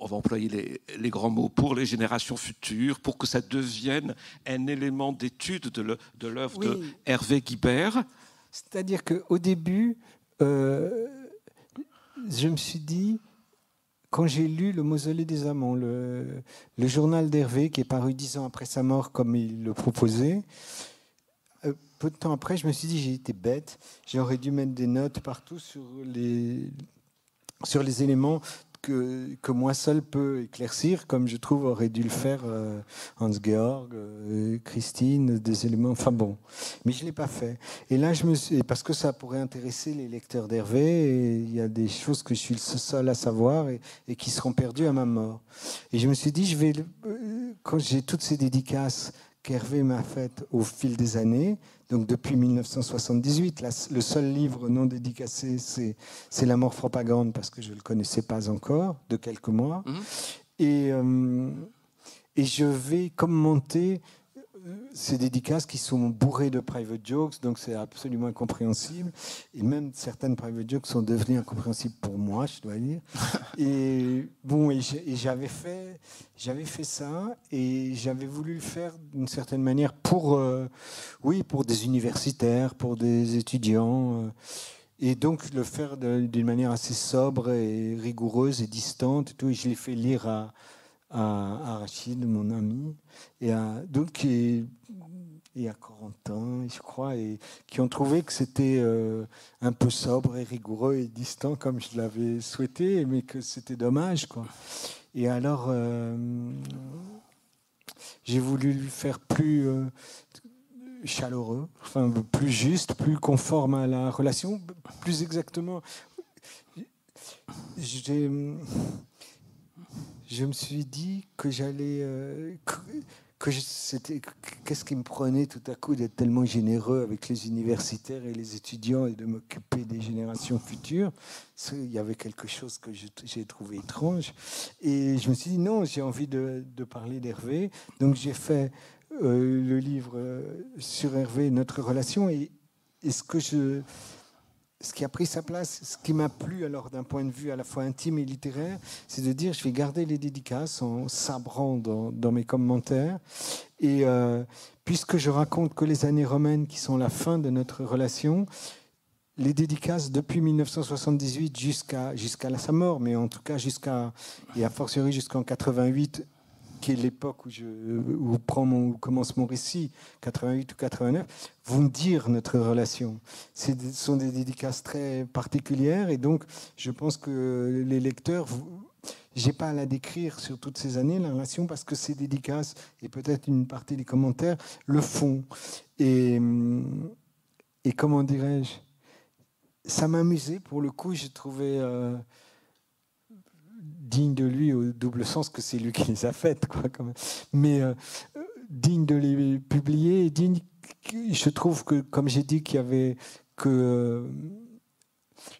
on va employer les grands mots, pour les générations futures, pour que ça devienne un élément d'étude de l'œuvre de Hervé Guibert. C'est-à-dire qu'au début, je me suis dit... Quand j'ai lu Le Mausolée des Amants, le journal d'Hervé, qui est paru 10 ans après sa mort, comme il le proposait, peu de temps après, je me suis dit, j'ai été bête, j'aurais dû mettre des notes partout sur les éléments que moi seul peux éclaircir, comme je trouve aurait dû le faire Hans-Georg, Christine, des éléments, enfin bon. Mais je ne l'ai pas fait. Et là, parce que ça pourrait intéresser les lecteurs d'Hervé, et il y a des choses que je suis le seul à savoir et qui seront perdues à ma mort. Et je me suis dit, quand j'ai toutes ces dédicaces qu'Hervé m'a faites au fil des années, donc depuis 1978, le seul livre non dédicacé, c'est La mort propagande, parce que je ne le connaissais pas encore, de quelques mois. Et je vais commenter ces dédicaces qui sont bourrées de private jokes, donc c'est absolument incompréhensible. Et même certaines private jokes sont devenues incompréhensibles pour moi, je dois dire. Et bon, j'avais fait ça, et j'avais voulu le faire d'une certaine manière pour des universitaires, pour des étudiants. Et donc le faire d'une manière assez sobre et rigoureuse et distante. Et tout, et je l'ai fait lire à Rachid, mon ami, et à Corentin, je crois, et qui ont trouvé que c'était un peu sobre et rigoureux et distant comme je l'avais souhaité, mais que c'était dommage, quoi. Et alors, j'ai voulu lui faire plus chaleureux, enfin plus juste, plus conforme à la relation, plus exactement. Je me suis dit que qu'est-ce qui me prenait tout à coup d'être tellement généreux avec les universitaires et les étudiants et de m'occuper des générations futures. Il y avait quelque chose que j'ai trouvé étrange. Et je me suis dit, non, j'ai envie de parler d'Hervé. Donc j'ai fait le livre sur Hervé, notre relation. Et ce qui a pris sa place, ce qui m'a plu alors d'un point de vue à la fois intime et littéraire, c'est de dire je vais garder les dédicaces en sabrant dans mes commentaires. Et puisque je raconte que les années romaines qui sont la fin de notre relation, les dédicaces depuis 1978 jusqu'à sa mort, mais en tout cas et a fortiori jusqu'en 88, qui est l'époque où commence mon récit, 88 ou 89, vont dire notre relation. Ce sont des dédicaces très particulières, et donc je pense que les lecteurs, j'ai pas à la décrire sur toutes ces années, la relation, parce que ces dédicaces, et peut-être une partie des commentaires, le font. Et comment dirais-je, ça m'amusait, pour le coup, j'ai trouvé dignes de lui au double sens que c'est lui qui les a faites, quoi, quand même. Mais dignes de les publier, et dignes, je trouve que, comme j'ai dit,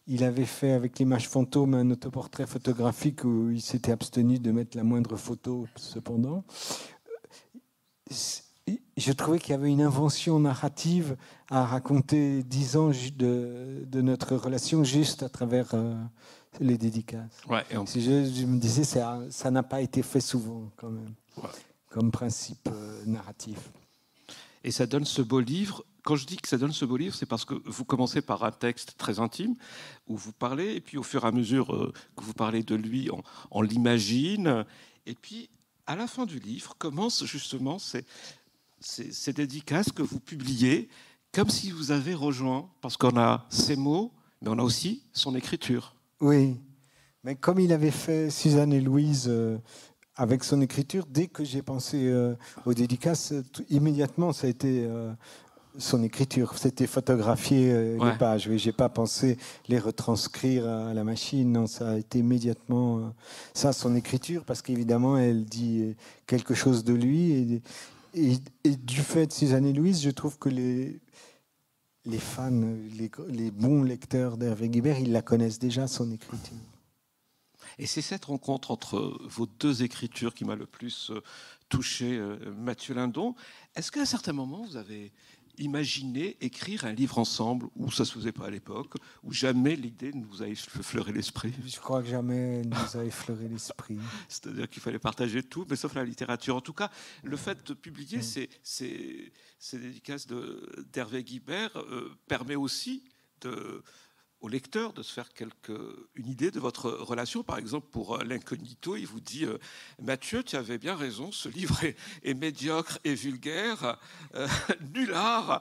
il avait fait avec l'image fantôme un autoportrait photographique où il s'était abstenu de mettre la moindre photo, cependant. Je trouvais qu'il y avait une invention narrative à raconter 10 ans de notre relation juste à travers les dédicaces. Ouais, je me disais, ça n'a pas été fait souvent, quand même, comme principe narratif. Et ça donne ce beau livre. Quand je dis que ça donne ce beau livre, c'est parce que vous commencez par un texte très intime où vous parlez, et puis au fur et à mesure que vous parlez de lui, on l'imagine. Et puis, à la fin du livre, commencent justement ces dédicaces que vous publiez, comme si vous avez rejoint, parce qu'on a ses mots, mais on a aussi son écriture. Oui, mais comme il avait fait Suzanne et Louise avec son écriture, dès que j'ai pensé aux dédicaces, immédiatement, ça a été son écriture. C'était photographier les pages. Oui, j'ai pas pensé les retranscrire à la machine. Non, ça a été immédiatement ça, son écriture, parce qu'évidemment, elle dit quelque chose de lui. Et du fait de Suzanne et Louise, je trouve que les fans, les bons lecteurs d'Hervé Guibert, ils la connaissent déjà, son écriture. Et c'est cette rencontre entre vos deux écritures qui m'a le plus touché, Mathieu Lindon. Est-ce qu'à un certain moment, vous avez imaginé écrire un livre ensemble, où ça ne se faisait pas à l'époque, où jamais l'idée ne vous a effleuré l'esprit? Je crois que jamais elle nous a effleuré l'esprit. C'est-à-dire qu'il fallait partager tout, mais sauf la littérature. En tout cas, le fait de publier ces dédicaces d'Hervé Guibert permet aussi au lecteur de se faire une idée de votre relation. Par exemple, pour l'Incognito, il vous dit Mathieu, tu avais bien raison, ce livre est médiocre et vulgaire, nullard,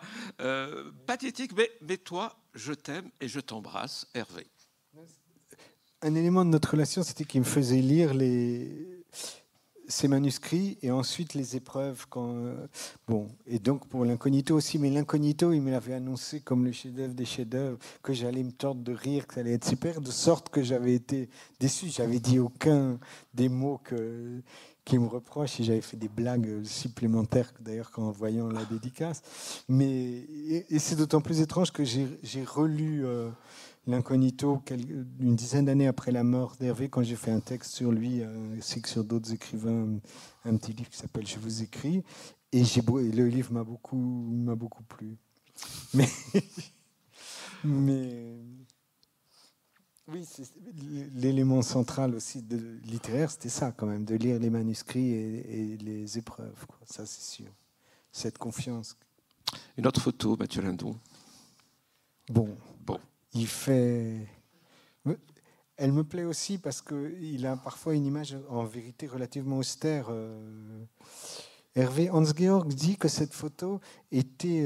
pathétique, mais toi, je t'aime et je t'embrasse, Hervé. Un élément de notre relation, c'était qu'il me faisait lire ses manuscrits et ensuite les épreuves. Et donc pour l'Incognito aussi, mais l'Incognito, il me l'avait annoncé comme le chef-d'œuvre des chefs-d'œuvre, que j'allais me tordre de rire, que ça allait être super, de sorte que j'avais été déçu. J'avais dit aucun des mots qui me reprochent, et j'avais fait des blagues supplémentaires, d'ailleurs, qu'en voyant la dédicace. Et c'est d'autant plus étrange que j'ai relu l'Incognito une dizaine d'années après la mort d'Hervé, quand j'ai fait un texte sur lui, ainsi que sur d'autres écrivains, un petit livre qui s'appelle « Je vous écris ». Et le livre m'a beaucoup plu. Mais oui, l'élément central aussi littéraire, c'était ça quand même, de lire les manuscrits et les épreuves, quoi. Ça, c'est sûr. Cette confiance. Une autre photo, Mathieu Lindon. Bon. Elle me plaît aussi parce qu'il a parfois une image en vérité relativement austère. Hervé Hans-Georg dit que cette photo était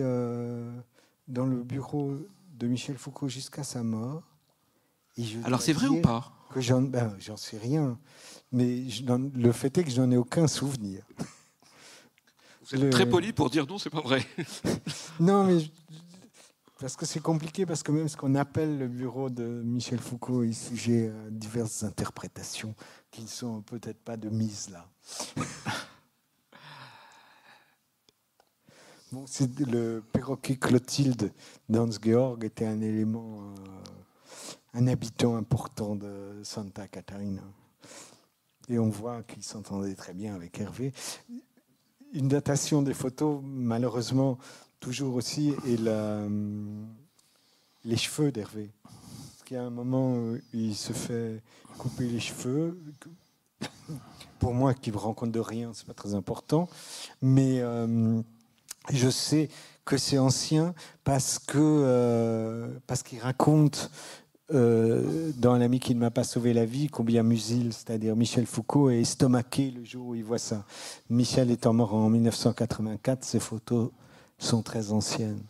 dans le bureau de Michel Foucault jusqu'à sa mort. Alors c'est vrai ou pas? J'en sais rien. Mais le fait est que j'en ai aucun souvenir. Vous êtes très poli pour dire non, c'est pas vrai. Non, mais... Parce que c'est compliqué, parce que même ce qu'on appelle le bureau de Michel Foucault est sujet à diverses interprétations qui ne sont peut-être pas de mise là. C'est le perroquet Clotilde d'Hans-Georg était un élément, un habitant important de Santa Catarina. Et on voit qu'il s'entendait très bien avec Hervé. Une datation des photos, malheureusement, toujours aussi, et les cheveux d'Hervé. Parce qu'il y a un moment où il se fait couper les cheveux. Pour moi, qui me rend compte de rien, c'est pas très important. Mais je sais que c'est ancien parce qu'il raconte dans L'ami qui ne m'a pas sauvé la vie combien Musil, c'est-à-dire Michel Foucault, est estomaqué le jour où il voit ça. Michel étant mort en 1984, ces photos sont très anciennes.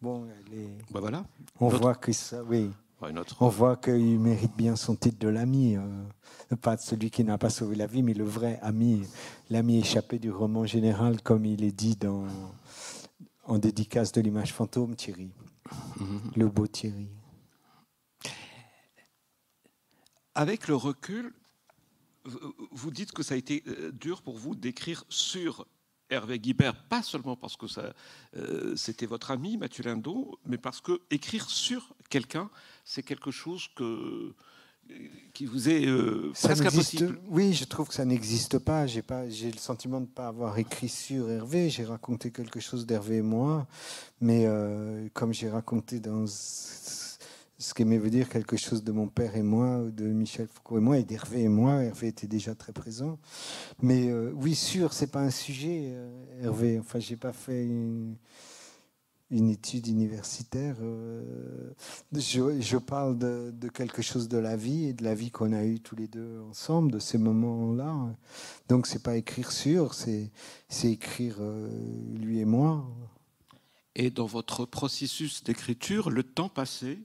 Bon, voilà. On voit que ça, oui. On voit qu'il mérite bien son titre de l'ami, pas celui qui n'a pas sauvé la vie, mais le vrai ami, l'ami échappé du roman général, comme il est dit en dédicace de l'image fantôme, Thierry, le beau Thierry. Avec le recul, vous dites que ça a été dur pour vous d'écrire sur Hervé Guibert, pas seulement parce que c'était votre ami Mathieu Lindon, mais parce que écrire sur quelqu'un, c'est quelque chose qui vous est presque impossible. Oui, je trouve que ça n'existe pas. J'ai le sentiment de ne pas avoir écrit sur Hervé. J'ai raconté quelque chose d'Hervé et moi, mais comme j'ai raconté dans ce qu'aimait veut dire quelque chose de mon père et moi, de Michel Foucault et moi, et d'Hervé et moi. Hervé était déjà très présent. Mais oui, sûr, c'est pas un sujet, Hervé. Enfin, j'ai pas fait une étude universitaire. Je parle de quelque chose de la vie et de la vie qu'on a eue tous les deux ensemble, de ces moments-là. Donc, c'est pas écrire sur, c'est écrire lui et moi. Et dans votre processus d'écriture, le temps passé,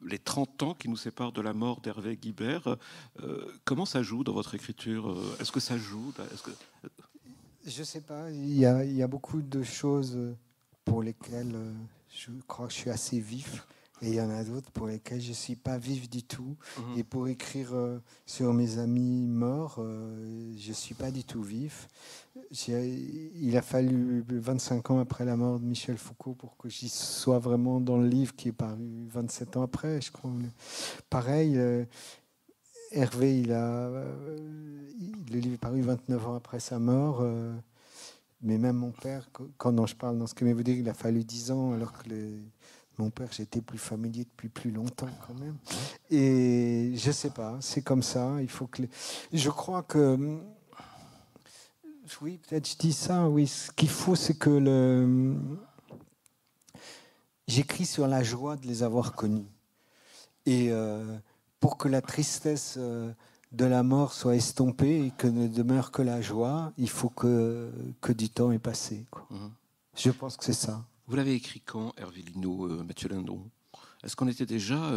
les 30 ans qui nous séparent de la mort d'Hervé Guibert, comment ça joue dans votre écriture? Est-ce que ça joue? Je ne sais pas. Il y a beaucoup de choses pour lesquelles je crois que je suis assez vif. Et il y en a d'autres pour lesquelles je ne suis pas vif du tout. Mmh. Et pour écrire sur mes amis morts, je ne suis pas du tout vif. Il a fallu 25 ans après la mort de Michel Foucault pour que j'y sois vraiment dans le livre qui est paru 27 ans après, je crois. Pareil, Hervé, le livre est paru 29 ans après sa mort. Mais même mon père, quand je parle dans ce que vous dire, il a fallu 10 ans, alors que mon père, j'étais plus familier depuis plus longtemps quand même. Et je sais pas, c'est comme ça. Il faut que je crois que oui, peut-être je dis ça. Oui, ce qu'il faut, c'est que j'écris sur la joie de les avoir connus. Et pour que la tristesse de la mort soit estompée et que ne demeure que la joie, il faut que du temps ait passé, quoi. Mmh. Je pense que c'est ça. Vous l'avez écrit quand, Hervé Lino, Mathieu Lindon? Est-ce qu'on était déjà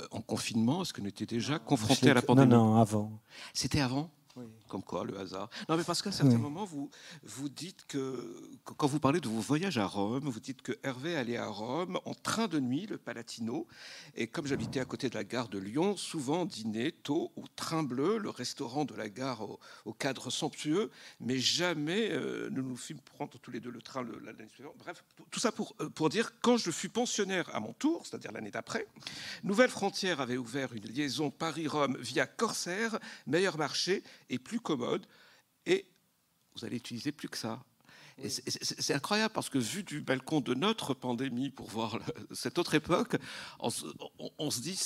en confinement? Est-ce qu'on était déjà confronté à la pandémie? Non, avant. C'était avant? Oui. Comme quoi, le hasard. Non, mais parce qu'à certains moments, vous dites que, quand vous parlez de vos voyages à Rome, vous dites que Hervé allait à Rome en train de nuit, le Palatino, et comme j'habitais à côté de la gare de Lyon, souvent dîner tôt au Train Bleu, le restaurant de la gare au cadre somptueux, mais jamais nous nous fîmes prendre tous les deux le train l'année suivante. Bref, tout ça pour dire, quand je fus pensionnaire à mon tour, c'est-à-dire l'année d'après, Nouvelle Frontière avait ouvert une liaison Paris-Rome via Corsair, meilleur marché et plus commode, et vous allez utiliser plus que ça. Oui. Et c'est incroyable parce que vu du balcon de notre pandémie pour voir cette autre époque, on se dit,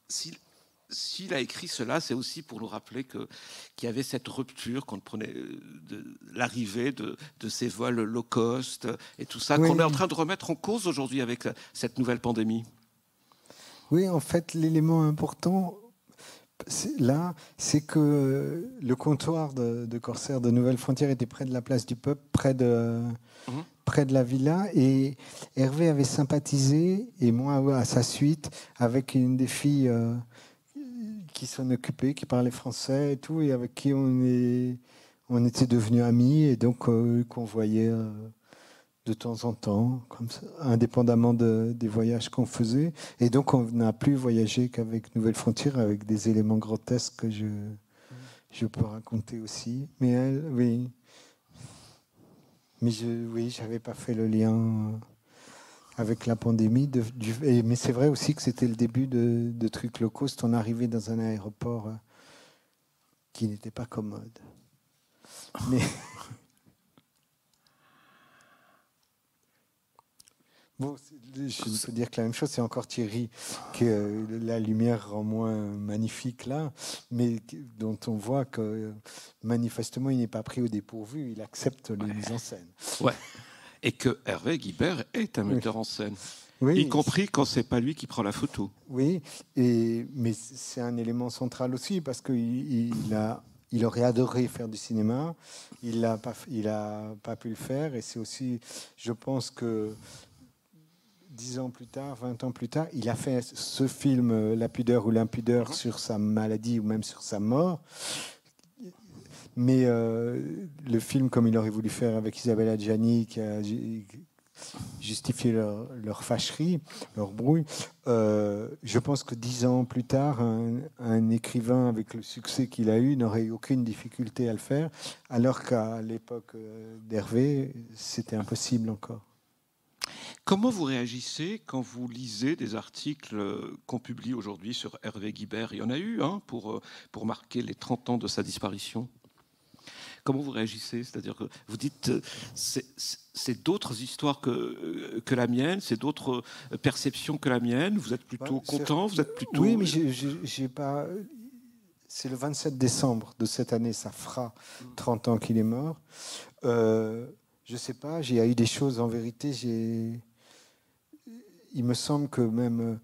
s'il a écrit cela, c'est aussi pour nous rappeler qu'il y avait cette rupture qu'on prenait de l'arrivée de ces vols low cost et tout ça, oui, qu'on est en train de remettre en cause aujourd'hui avec cette nouvelle pandémie. Oui, en fait, l'élément important c'est que le comptoir de Corsair de Nouvelle Frontière était près de la place du Peuple, près de la villa, et Hervé avait sympathisé, et moi à sa suite, avec une des filles qui s'en occupait, qui parlait français et tout, et avec qui on était devenus amis, et donc qu'on voyait de temps en temps, comme ça, indépendamment des voyages qu'on faisait. Et donc, on n'a plus voyagé qu'avec Nouvelle Frontière, avec des éléments grotesques que je peux raconter aussi. Mais elle, oui. Mais je n'avais pas fait le lien avec la pandémie. Mais c'est vrai aussi que c'était le début de trucs low cost. On arrivait dans un aéroport qui n'était pas commode. Mais... Bon, je ne peux dire que la même chose, c'est encore Thierry que la lumière rend moins magnifique là, mais dont on voit que manifestement il n'est pas pris au dépourvu, il accepte les mises en scène. Ouais. Et que Hervé Guibert est un metteur en scène, oui, y compris quand c'est pas lui qui prend la photo. Oui, mais c'est un élément central aussi parce qu'il aurait adoré faire du cinéma, il n'a pas pu le faire, et c'est aussi, je pense que 10 ans plus tard, 20 ans plus tard, il a fait ce film La pudeur ou l'impudeur sur sa maladie ou même sur sa mort. Mais le film, comme il aurait voulu faire avec Isabelle Adjani, qui justifier leur fâcherie, leur brouille. Je pense que 10 ans plus tard, un écrivain avec le succès qu'il a eu n'aurait eu aucune difficulté à le faire, alors qu'à l'époque d'Hervé, c'était impossible encore. Comment vous réagissez quand vous lisez des articles qu'on publie aujourd'hui sur Hervé Guibert? Il y en a eu pour marquer les 30 ans de sa disparition. Comment vous réagissez? C'est-à-dire que vous dites c'est d'autres histoires que la mienne, c'est d'autres perceptions que la mienne. Vous êtes plutôt content, vous êtes plutôt... Oui, mais j'ai pas... C'est le 27 décembre de cette année, ça fera 30 ans qu'il est mort. Je sais pas, il y a eu des choses, en vérité, il me semble que même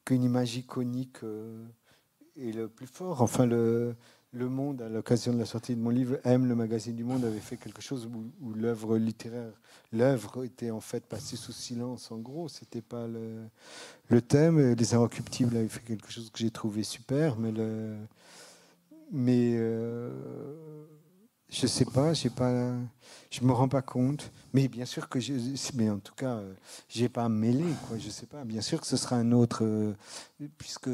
qu'une image iconique est le plus fort. Enfin, Le Monde, à l'occasion de la sortie de mon livre, le magazine du Monde, avait fait quelque chose où l'œuvre littéraire, l'œuvre était en fait passée sous silence, en gros. C'était pas le thème. Les Inrecuptibles avaient fait quelque chose que j'ai trouvé super, mais je sais pas, je me rends pas compte. Mais bien sûr que mais en tout cas, j'ai pas à me mêler, quoi. Je sais pas. Bien sûr que ce sera un autre, puisque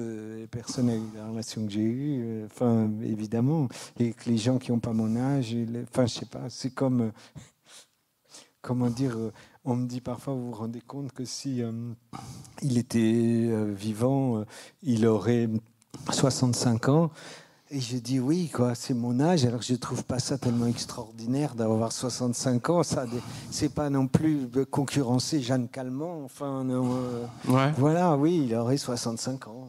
personne n'a eu la relation que j'ai eue. Enfin, évidemment, et que les gens qui n'ont pas mon âge, enfin, je sais pas. C'est comme, comment dire. On me dit parfois, vous vous rendez compte que si il était vivant, il aurait 65 ans. Et je dis oui, quoi, c'est mon âge, alors je ne trouve pas ça tellement extraordinaire d'avoir 65 ans. Ça, c'est pas non plus concurrencer Jeanne Calment. Enfin, non, voilà, oui, il aurait 65 ans.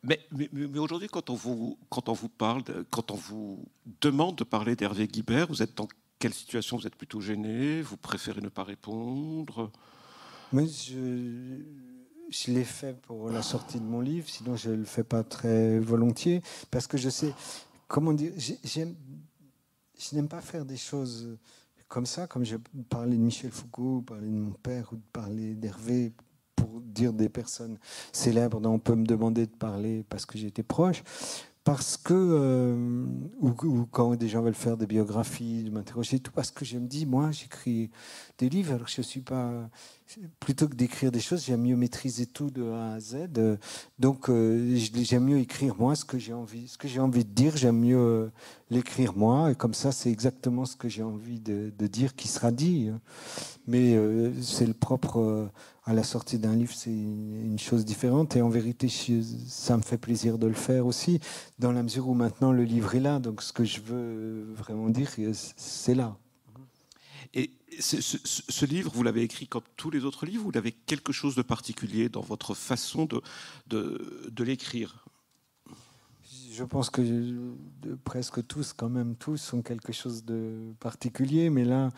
Mais aujourd'hui, quand on vous parle, quand on vous demande de parler d'Hervé Guibert, vous êtes dans quelle situation? Vous êtes plutôt gêné? Vous préférez ne pas répondre? Mais je l'ai fait pour la sortie de mon livre, sinon je ne le fais pas très volontiers, parce que je sais, comment dire, je n'aime pas faire des choses comme ça, comme je parlais de Michel Foucault, parler de mon père, ou de parler d'Hervé, pour dire des personnes célèbres dont on peut me demander de parler parce que j'étais proche. Parce que, ou quand des gens veulent faire des biographies, de m'interroger, tout parce que je me dis, moi, j'écris des livres, alors je suis pas... Plutôt que d'écrire des choses, j'aime mieux maîtriser tout de A à Z. Donc, j'aime mieux écrire moi ce que j'ai envie de dire, j'aime mieux l'écrire moi, et comme ça, c'est exactement ce que j'ai envie de dire qui sera dit. Mais c'est le propre... à la sortie d'un livre, c'est une chose différente. Et en vérité, ça me fait plaisir de le faire aussi, dans la mesure où maintenant le livre est là. Donc ce que je veux vraiment dire, c'est là. Et ce livre, vous l'avez écrit comme tous les autres livres, ou vous avez quelque chose de particulier dans votre façon de l'écrire? Je pense que presque tous, quand même, tous ont quelque chose de particulier. Mais là...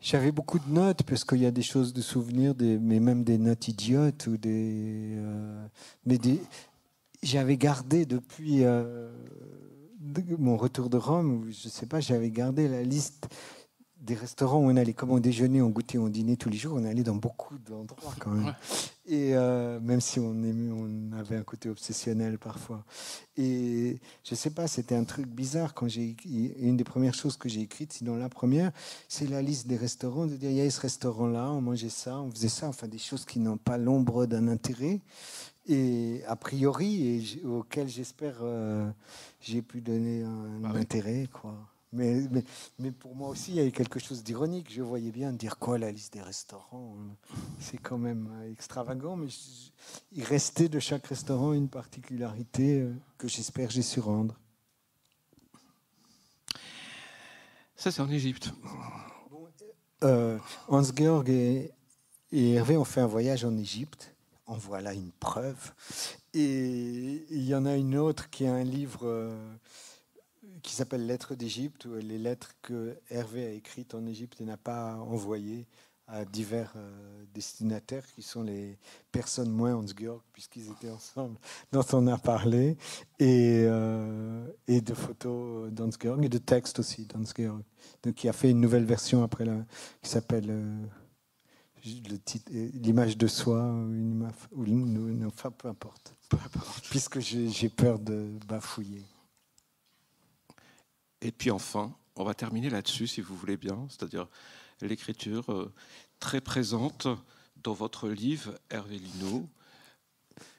J'avais beaucoup de notes, parce qu'il y a des choses de souvenirs, mais même des notes idiotes. J'avais gardé depuis mon retour de Rome, je ne sais pas, j'avais gardé la liste des restaurants où on allait, comme on déjeunait, on goûtait, on dînait tous les jours, on allait dans beaucoup d'endroits quand même. Et même si on avait un côté obsessionnel parfois. Et je sais pas, c'était un truc bizarre quand une des premières choses que j'ai écrites, sinon la première, c'est la liste des restaurants, de dire il y a ce restaurant-là, on mangeait ça, on faisait ça, enfin des choses qui n'ont pas l'ombre d'un intérêt. Et a priori, et auquel j'espère j'ai pu donner un intérêt, quoi. Mais pour moi aussi, il y avait quelque chose d'ironique. Je voyais bien dire quoi, la liste des restaurants. C'est quand même extravagant, mais il restait de chaque restaurant une particularité que j'espère j'ai su rendre. Ça, c'est en Égypte. Hans-Georg et Hervé ont fait un voyage en Égypte. En voilà une preuve. Et il y en a une autre qui a un livre... qui s'appelle Lettres d'Égypte, où les lettres que Hervé a écrites en Égypte et n'a pas envoyées à divers destinataires, qui sont les personnes moins Hans-Georg, puisqu'ils étaient ensemble, dont on a parlé, et de photos d'Hans-Georg, et de textes aussi d'Hans-Georg. Donc il a fait une nouvelle version après, qui s'appelle le titre, l'image de soi, enfin peu importe, puisque j'ai peur de bafouiller. Et puis enfin, on va terminer là-dessus, si vous voulez bien, c'est-à-dire l'écriture très présente dans votre livre, Hervé Linaud.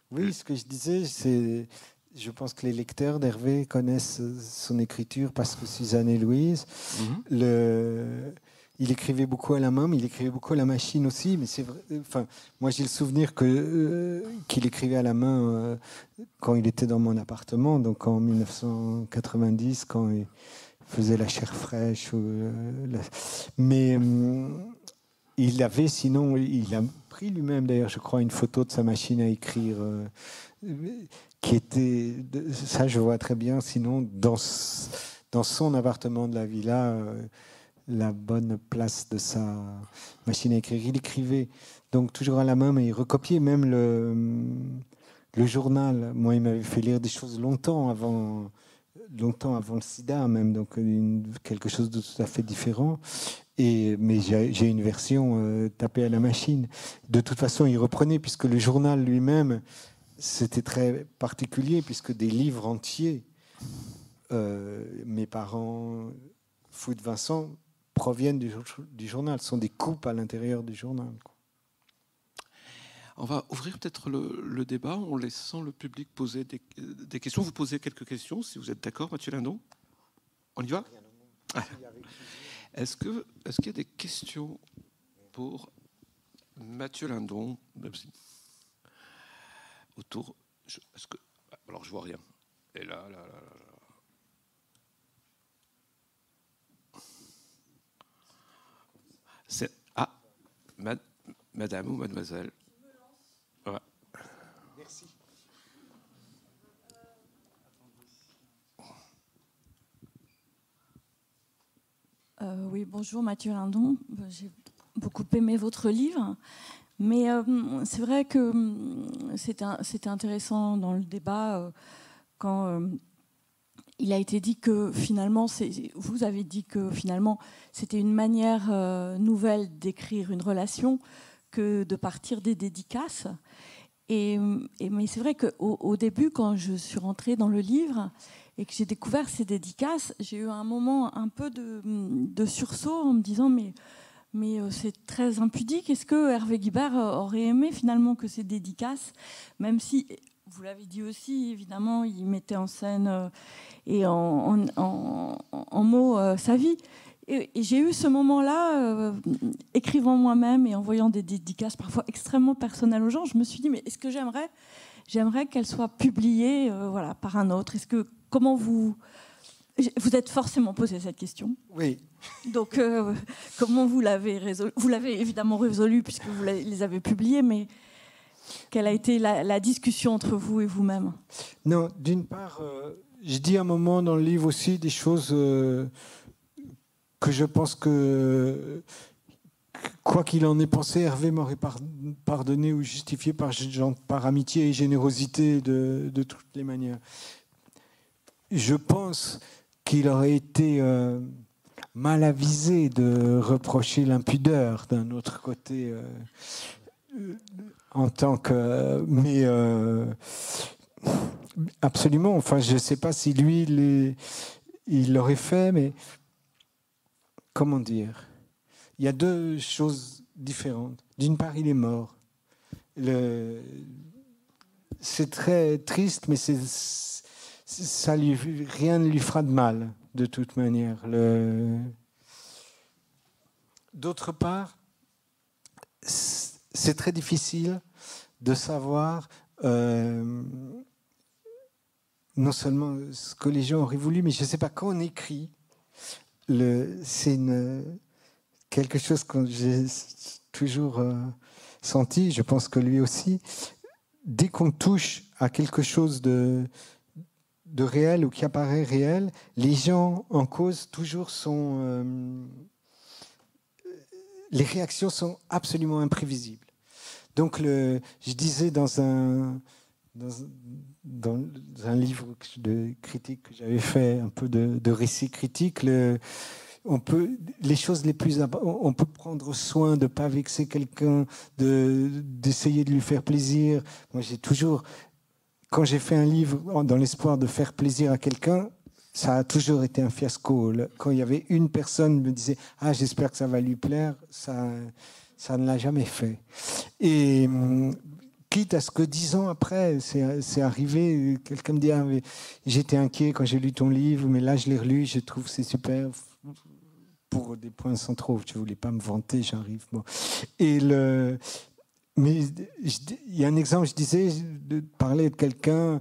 Oui, ce que je disais, c'est... Je pense que les lecteurs d'Hervé connaissent son écriture parce que Suzanne et Louise, il écrivait beaucoup à la main, mais il écrivait beaucoup à la machine aussi. Mais c'est vrai, enfin, moi, j'ai le souvenir qu'il écrivait à la main quand il était dans mon appartement, donc en 1990, quand il faisait la chair fraîche. Mais il avait, sinon, il a pris lui-même, d'ailleurs, je crois, une photo de sa machine à écrire. Qui était, ça je vois très bien, sinon dans son appartement de la villa, la bonne place de sa machine à écrire. Il écrivait donc toujours à la main, mais il recopiait même le journal. Moi, il m'avait fait lire des choses longtemps avant le sida même, donc quelque chose de tout à fait différent. Mais j'ai une version tapée à la machine. De toute façon, il reprenait, puisque le journal lui-même, c'était très particulier, puisque des livres entiers, mes parents, Fou de Vincent, proviennent du journal. Ce sont des coupes à l'intérieur du journal. On va ouvrir peut-être le débat en laissant le public poser des questions. Vous posez quelques questions, si vous êtes d'accord, Mathieu Lindon. On y va ? Est-ce qu'il y a des questions pour Mathieu Lindon, même si autour, alors je vois rien. Et là. C'est madame ou mademoiselle. Ouais. Merci. Oui, bonjour Mathieu Lindon. J'ai beaucoup aimé votre livre. Mais c'est vrai que c'était intéressant dans le débat quand il a été dit que finalement, vous avez dit que finalement c'était une manière nouvelle d'écrire une relation que de partir des dédicaces. Mais c'est vrai qu'au début, quand je suis rentrée dans le livre et que j'ai découvert ces dédicaces, j'ai eu un moment un peu de sursaut en me disant mais c'est très impudique. Est-ce que Hervé Guibert aurait aimé finalement que ces dédicaces, même si, vous l'avez dit aussi, évidemment, il mettait en scène et en mots sa vie. Et j'ai eu ce moment-là, écrivant moi-même et en voyant des dédicaces parfois extrêmement personnelles aux gens, je me suis dit, mais est-ce que j'aimerais qu'elles soient publiées voilà, par un autre. Comment vous êtes forcément posé cette question. Oui. Donc, comment vous l'avez résolu ? Vous l'avez évidemment résolu puisque vous les avez publiés, mais quelle a été la discussion entre vous et vous-même ? Non, d'une part, je dis à un moment dans le livre aussi des choses que je pense que, quoi qu'il en ait pensé, Hervé m'aurait pardonné ou justifié par amitié et générosité de toutes les manières. Je pense qu'il aurait été mal avisé de reprocher l'impudeur d'un autre côté en tant que... Mais absolument, enfin je ne sais pas si lui il l'aurait fait, mais comment dire ? Il y a deux choses différentes. D'une part, il est mort. C'est très triste, mais rien ne lui fera de mal, de toute manière. D'autre part, c'est très difficile de savoir non seulement ce que les gens auraient voulu, mais je ne sais pas, quand on écrit, c'est quelque chose que j'ai toujours senti, je pense que lui aussi, dès qu'on touche à quelque chose de réel ou qui apparaît réel, les gens en cause toujours sont... les réactions sont absolument imprévisibles. Donc, je disais dans un livre de critique que j'avais fait, un peu de récit critique, on peut prendre soin de ne pas vexer quelqu'un, d'essayer de lui faire plaisir. Moi, j'ai toujours, quand j'ai fait un livre dans l'espoir de faire plaisir à quelqu'un, ça a toujours été un fiasco. Quand il y avait une personne qui me disait « Ah, j'espère que ça va lui plaire », ça ne l'a jamais fait. Et quitte à ce que 10 ans après, c'est arrivé, quelqu'un me dit « Ah, j'étais inquiet quand j'ai lu ton livre, mais là, je l'ai relu, je trouve que c'est super. » Pour des points centraux, je ne voulais pas me vanter, j'arrive. Bon. Mais il y a un exemple, je disais, de parler de quelqu'un,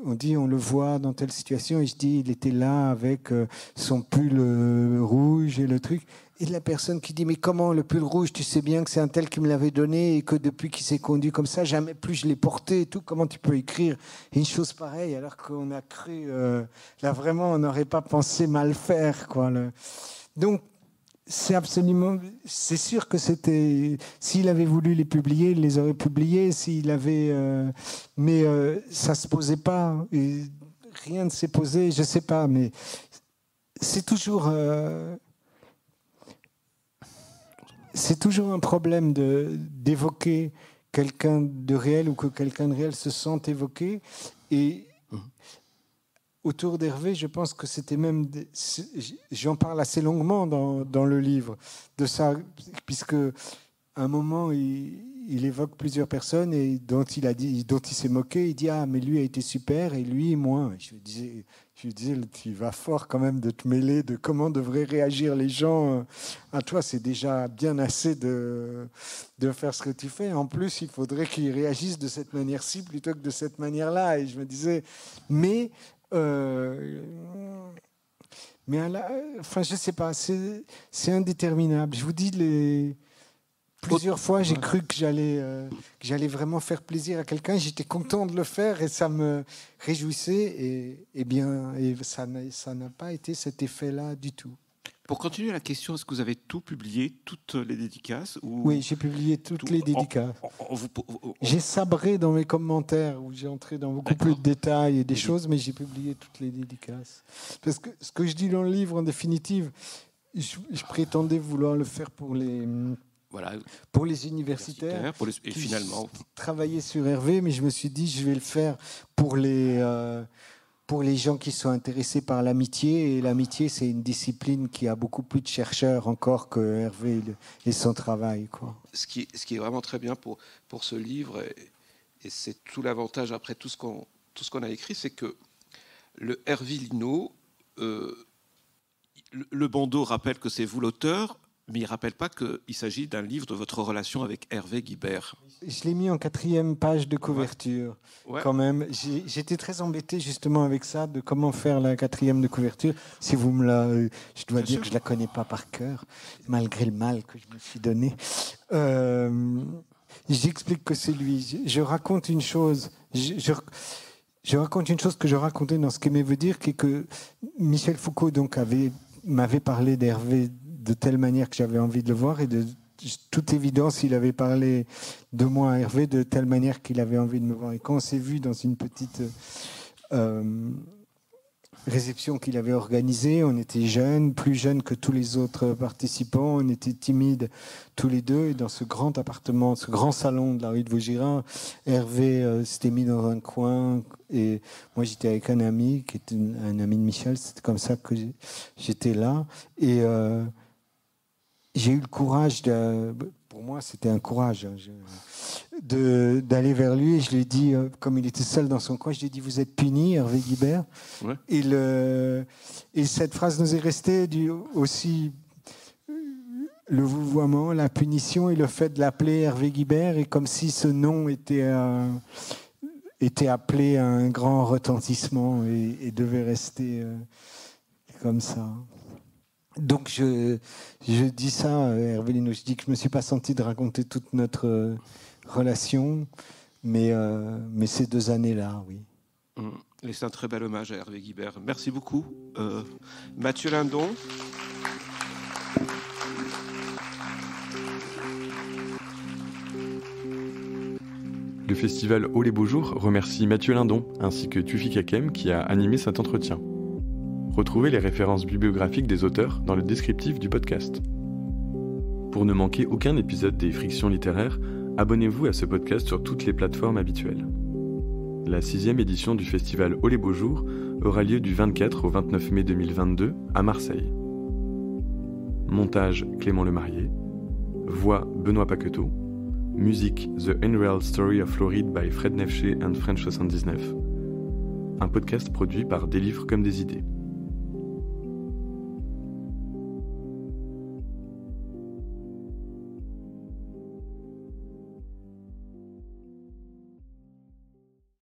on dit on le voit dans telle situation, et je dis il était là avec son pull rouge et le truc. Et la personne qui dit mais comment le pull rouge, tu sais bien que c'est un tel qui me l'avait donné et que depuis qu'il s'est conduit comme ça, jamais plus je l'ai porté et tout, comment tu peux écrire une chose pareille alors qu'on a cru, là vraiment on n'aurait pas pensé mal faire, quoi. Donc, c'est sûr que c'était. S'il avait voulu les publier, il les aurait publiés. S'il avait, mais ça se posait pas. Et rien ne s'est posé. Je sais pas, mais c'est toujours un problème d'évoquer quelqu'un de réel ou que quelqu'un de réel se sente évoqué. Et autour d'Hervé, je pense que c'était même... J'en parle assez longuement dans le livre, de ça, puisque à un moment, il évoque plusieurs personnes et dont il s'est moqué. Il dit « Ah, mais lui a été super et lui, moins. » Je lui disais, tu vas fort quand même de te mêler de comment devraient réagir les gens à toi. C'est déjà bien assez de faire ce que tu fais. En plus, il faudrait qu'ils réagissent de cette manière-ci plutôt que de cette manière-là. Et je me disais, mais enfin, je sais pas, c'est indéterminable. Je vous dis, plusieurs fois, j'ai cru que j'allais vraiment faire plaisir à quelqu'un. J'étais content de le faire et ça me réjouissait. Et ça n'a pas été cet effet-là du tout. Pour continuer la question, est-ce que vous avez tout publié, toutes les dédicaces ou... Oui, j'ai publié toutes les dédicaces. J'ai sabré dans mes commentaires, où j'ai entré dans beaucoup plus de détails et des choses, mais j'ai publié toutes les dédicaces. Parce que ce que je dis dans le livre, en définitive, je prétendais vouloir le faire pour les universitaires et finalement travailler sur Hervé, mais je me suis dit, je vais le faire pour les gens qui sont intéressés par l'amitié. Et l'amitié, c'est une discipline qui a beaucoup plus de chercheurs encore que Hervé et son travail, quoi. Ce qui est vraiment très bien pour ce livre, et c'est tout l'avantage après tout ce qu'on a écrit, c'est que le Hervé Lino, le bandeau rappelle que c'est vous l'auteur, mais il ne rappelle pas qu'il s'agit d'un livre de votre relation avec Hervé Guibert. Je l'ai mis en 4e page de couverture, quand même. J'étais très embêté justement avec ça, de comment faire la 4e de couverture. Si vous me je dois dire que je ne la connais pas par cœur, malgré le mal que je me suis donné. J'explique que c'est lui. Je raconte une chose. Je raconte une chose que je racontais dans ce qu'Aimé veut dire, qui est que Michel Foucault donc m'avait parlé d'Hervé de telle manière que j'avais envie de le voir, et de toute évidence, il avait parlé de moi à Hervé de telle manière qu'il avait envie de me voir. Et quand on s'est vu dans une petite réception qu'il avait organisée, on était jeunes, plus jeunes que tous les autres participants, on était timides tous les deux, et dans ce grand appartement, ce grand salon de la rue de Vaugirard, Hervé s'était mis dans un coin, et moi j'étais avec un ami, qui était un ami de Michel, c'était comme ça que j'étais là, et j'ai eu le courage, pour moi c'était un courage, d'aller vers lui, et je lui ai dit, comme il était seul dans son coin, je lui ai dit, vous êtes puni, Hervé Guibert. Ouais. Et cette phrase nous est restée aussi, le vouvoiement, la punition et le fait de l'appeler Hervé Guibert, et comme si ce nom était appelé à un grand retentissement et devait rester comme ça. Donc je dis ça, Hervé Lino, je dis que je ne me suis pas senti de raconter toute notre relation, mais ces 2 années-là, oui. Et c'est un très bel hommage à Hervé Guibert. Merci beaucoup. Mathieu Lindon. Le festival Oh les Beaux Jours remercie Mathieu Lindon ainsi que Tufi Kakem qui a animé cet entretien. Retrouvez les références bibliographiques des auteurs dans le descriptif du podcast. Pour ne manquer aucun épisode des Frictions littéraires, abonnez-vous à ce podcast sur toutes les plateformes habituelles. La 6e édition du festival Oh les Beaux Jours aura lieu du 24 au 29 mai 2022 à Marseille. Montage Clément Lemarié. Voix Benoît Paqueteau. Musique The Unreal Story of Floride by Fred Nefché and French 79. Un podcast produit par Des Livres comme des Idées.